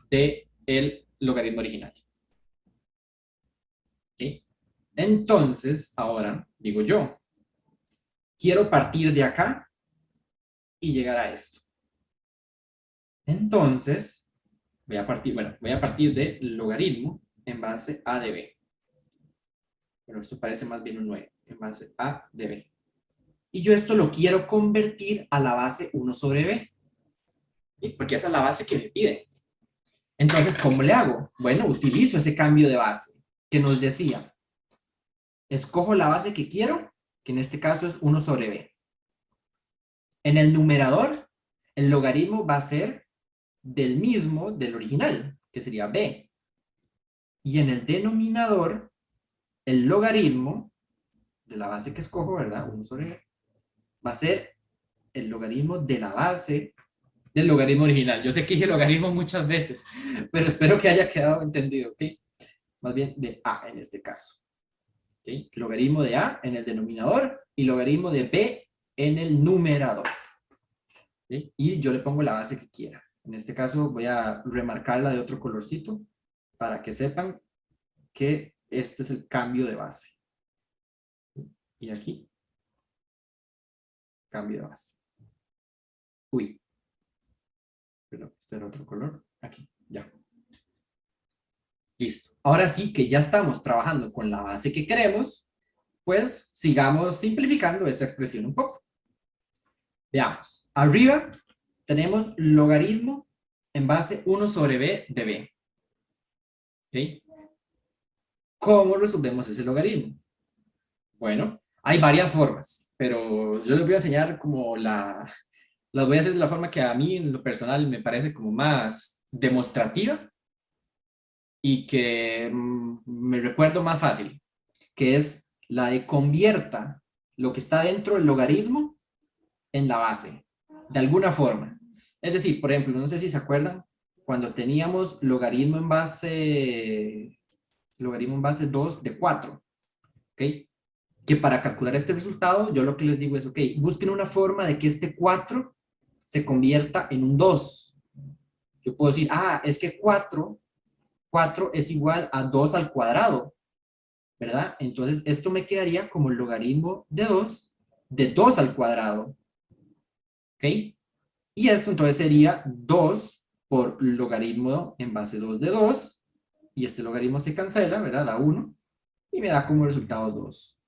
del logaritmo original. ¿Ok? Entonces, ahora digo yo, quiero partir de acá y llegar a esto. Entonces, voy a partir de logaritmo en base a de b. Pero esto parece más bien un 9, en base a de b. Y yo esto lo quiero convertir a la base 1/b. ¿Sí? Porque esa es la base que me pide. Entonces, ¿cómo le hago? Bueno, utilizo ese cambio de base que nos decía, escojo la base que quiero, que en este caso es 1/b. En el numerador, el logaritmo va a ser del mismo del original, que sería b. Y en el denominador, el logaritmo de la base que escojo, ¿verdad? 1/b, va a ser el logaritmo de la base del logaritmo original. Yo sé que dije logaritmo muchas veces, pero espero que haya quedado entendido, ¿ok? Más bien de a en este caso. ¿Ok? Logaritmo de a en el denominador y logaritmo de b en el numerador. ¿Ok? Y yo le pongo la base que quiera. En este caso voy a remarcarla de otro colorcito para que sepan que este es el cambio de base. Y aquí, cambio de base. Uy, pero este era otro color. Aquí, ya. Listo. Ahora sí que ya estamos trabajando con la base que queremos, pues sigamos simplificando esta expresión un poco. Veamos. Arriba tenemos logaritmo en base 1/b de b. ¿Ok? ¿Cómo resolvemos ese logaritmo? Bueno, hay varias formas, pero yo les voy a enseñar como las voy a hacer de la forma que a mí en lo personal me parece como más demostrativa y que me recuerdo más fácil, que es la de convierta lo que está dentro del logaritmo en la base, de alguna forma. Es decir, por ejemplo, no sé si se acuerdan, cuando teníamos logaritmo en base logaritmo en base 2 de 4. ¿Ok? Que para calcular este resultado, yo lo que les digo es, ok, busquen una forma de que este 4 se convierta en un 2. Yo puedo decir, es que 4 es igual a 2 al cuadrado, ¿verdad? Entonces, esto me quedaría como el logaritmo de 2 al cuadrado. ¿Ok? Y esto entonces sería 2 por logaritmo en base 2 de 2. Y este logaritmo se cancela, ¿verdad? Da 1. Y me da como resultado 2.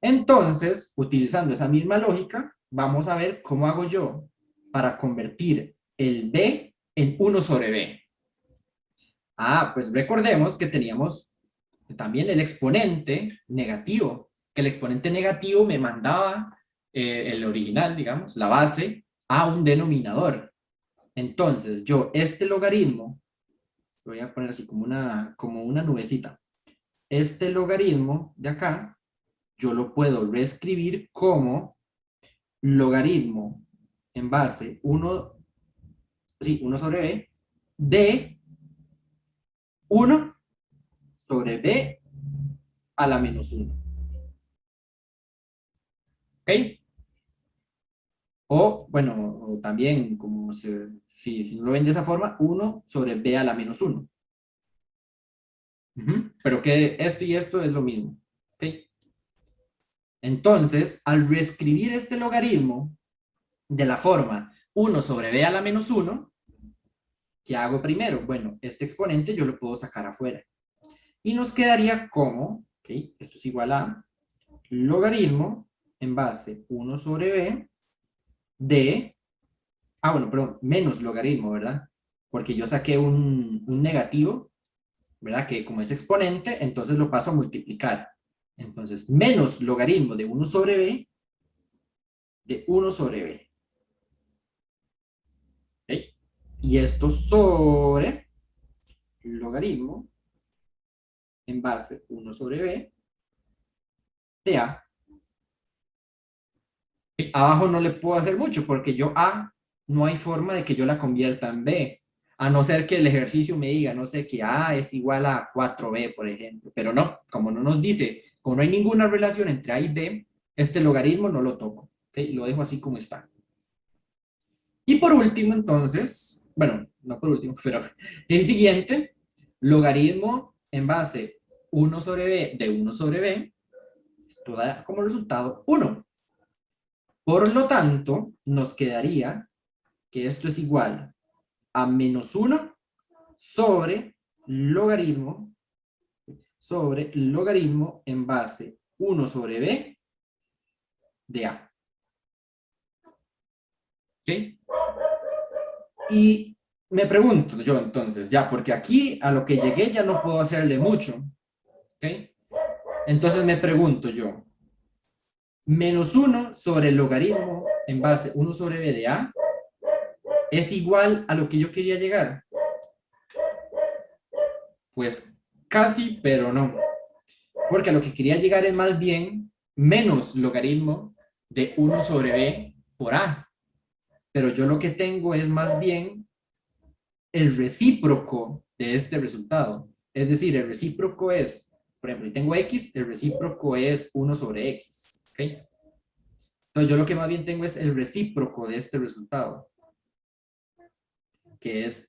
Entonces, utilizando esa misma lógica, vamos a ver cómo hago yo para convertir el b en 1 sobre b. Pues recordemos que teníamos también el exponente negativo, que el exponente negativo me mandaba el original, digamos, la base, a un denominador. Entonces, yo este logaritmo, lo voy a poner así como una nubecita, este logaritmo de acá, yo lo puedo reescribir como logaritmo en base 1 sobre b de 1 sobre b a la menos 1. ¿Ok? O, bueno, o también, como si no lo ven de esa forma, 1 sobre b a la menos 1. Pero que esto y esto es lo mismo. ¿Ok? Entonces, al reescribir este logaritmo de la forma 1 sobre b a la menos 1, ¿qué hago primero? Bueno, este exponente yo lo puedo sacar afuera. Y nos quedaría como, ¿ok? Esto es igual a logaritmo en base 1 sobre b de, bueno, perdón, menos logaritmo, ¿verdad? Porque yo saqué un negativo, ¿verdad? Que como es exponente, entonces lo paso a multiplicar. Entonces, menos logaritmo de 1 sobre b de 1 sobre b. ¿Ok? Y esto sobre logaritmo en base 1 sobre b de a. Abajo no le puedo hacer mucho porque yo a no hay forma de que yo la convierta en b, a no ser que el ejercicio me diga, no sé, que a es igual a 4b, por ejemplo, pero no, como no nos dice, como no hay ninguna relación entre a y b, este logaritmo no lo toco, ¿ok? Lo dejo así como está. Y por último, entonces, bueno, no por último, pero el siguiente, logaritmo en base 1 sobre b de 1 sobre b, esto da como resultado 1. Por lo tanto, nos quedaría que esto es igual a menos 1 sobre logaritmo en base 1 sobre b de a. ¿Ok? Y me pregunto yo entonces, ya, porque aquí a lo que llegué ya no puedo hacerle mucho. ¿Ok? Entonces me pregunto yo, menos 1 sobre el logaritmo en base 1 sobre b de a es igual a lo que yo quería llegar. Pues casi, pero no. Porque a lo que quería llegar es más bien menos logaritmo de 1 sobre b por a. Pero yo lo que tengo es más bien el recíproco de este resultado. Es decir, el recíproco es, por ejemplo, si tengo x, el recíproco es 1 sobre x. ¿Ok? Entonces yo lo que más bien tengo es el recíproco de este resultado, que es,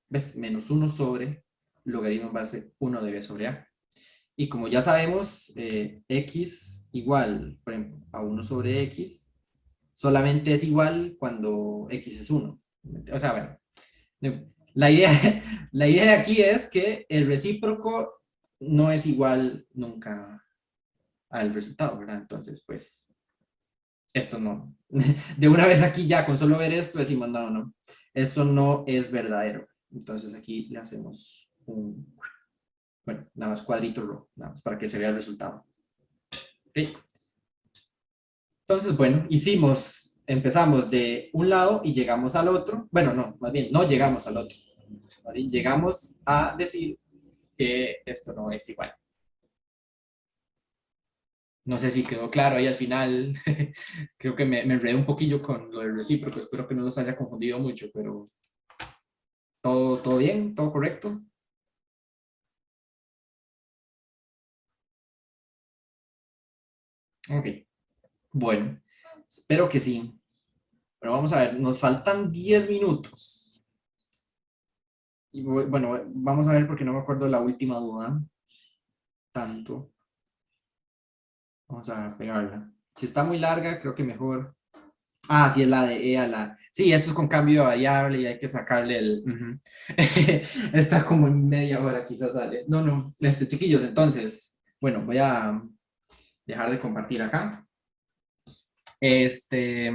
¿ves? Menos 1 sobre logaritmo en base 1 de b sobre a. Y como ya sabemos, x igual, por ejemplo, a 1 sobre x, solamente es igual cuando x es 1. O sea, bueno, la idea, la idea de aquí es que el recíproco no es igual nunca al resultado, ¿verdad? Entonces, pues, esto no. De una vez aquí ya, con solo ver esto, decimos, no, no, esto no es verdadero. Entonces aquí le hacemos bueno, nada más cuadrito rojo, nada más para que se vea el resultado. ¿Okay? Entonces, bueno, empezamos de un lado y llegamos al otro. Bueno, no, más bien, no llegamos al otro. ¿Vale? Llegamos a decir que esto no es igual. No sé si quedó claro ahí al final. Creo que me enredé un poquillo con lo del recíproco. Espero que no los haya confundido mucho, pero todo bien, todo correcto. Ok, bueno, espero que sí. Pero vamos a ver, nos faltan 10 minutos. Y bueno, vamos a ver porque no me acuerdo la última duda. Tanto. Vamos a pegarla. Si está muy larga, creo que mejor. Ah, sí, es la de E a la. Sí, esto es con cambio de variable y hay que sacarle el. Ujú. Está como en media hora, quizás sale. No, no, chiquillos, entonces, bueno, voy a dejar de compartir acá. Este,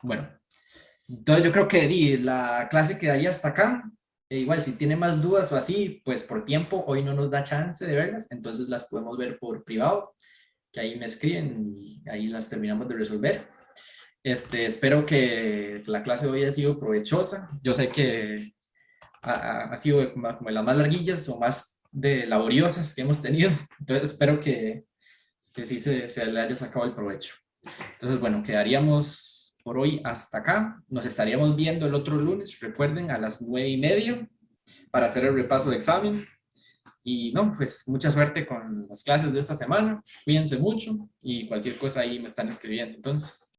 bueno, entonces yo creo que la clase quedaría hasta acá. E igual, si tiene más dudas o así, pues por tiempo hoy no nos da chance de verlas, entonces las podemos ver por privado, que ahí me escriben y ahí las terminamos de resolver. Espero que la clase hoy haya sido provechosa. Yo sé que ha sido como de las más larguillas o más de laboriosas que hemos tenido, entonces espero que sí se le haya sacado el provecho. Entonces, bueno, quedaríamos por hoy hasta acá. Nos estaríamos viendo el otro lunes, recuerden, a las 9:30 para hacer el repaso de examen. Y no, pues mucha suerte con las clases de esta semana. Cuídense mucho y cualquier cosa ahí me están escribiendo. Entonces.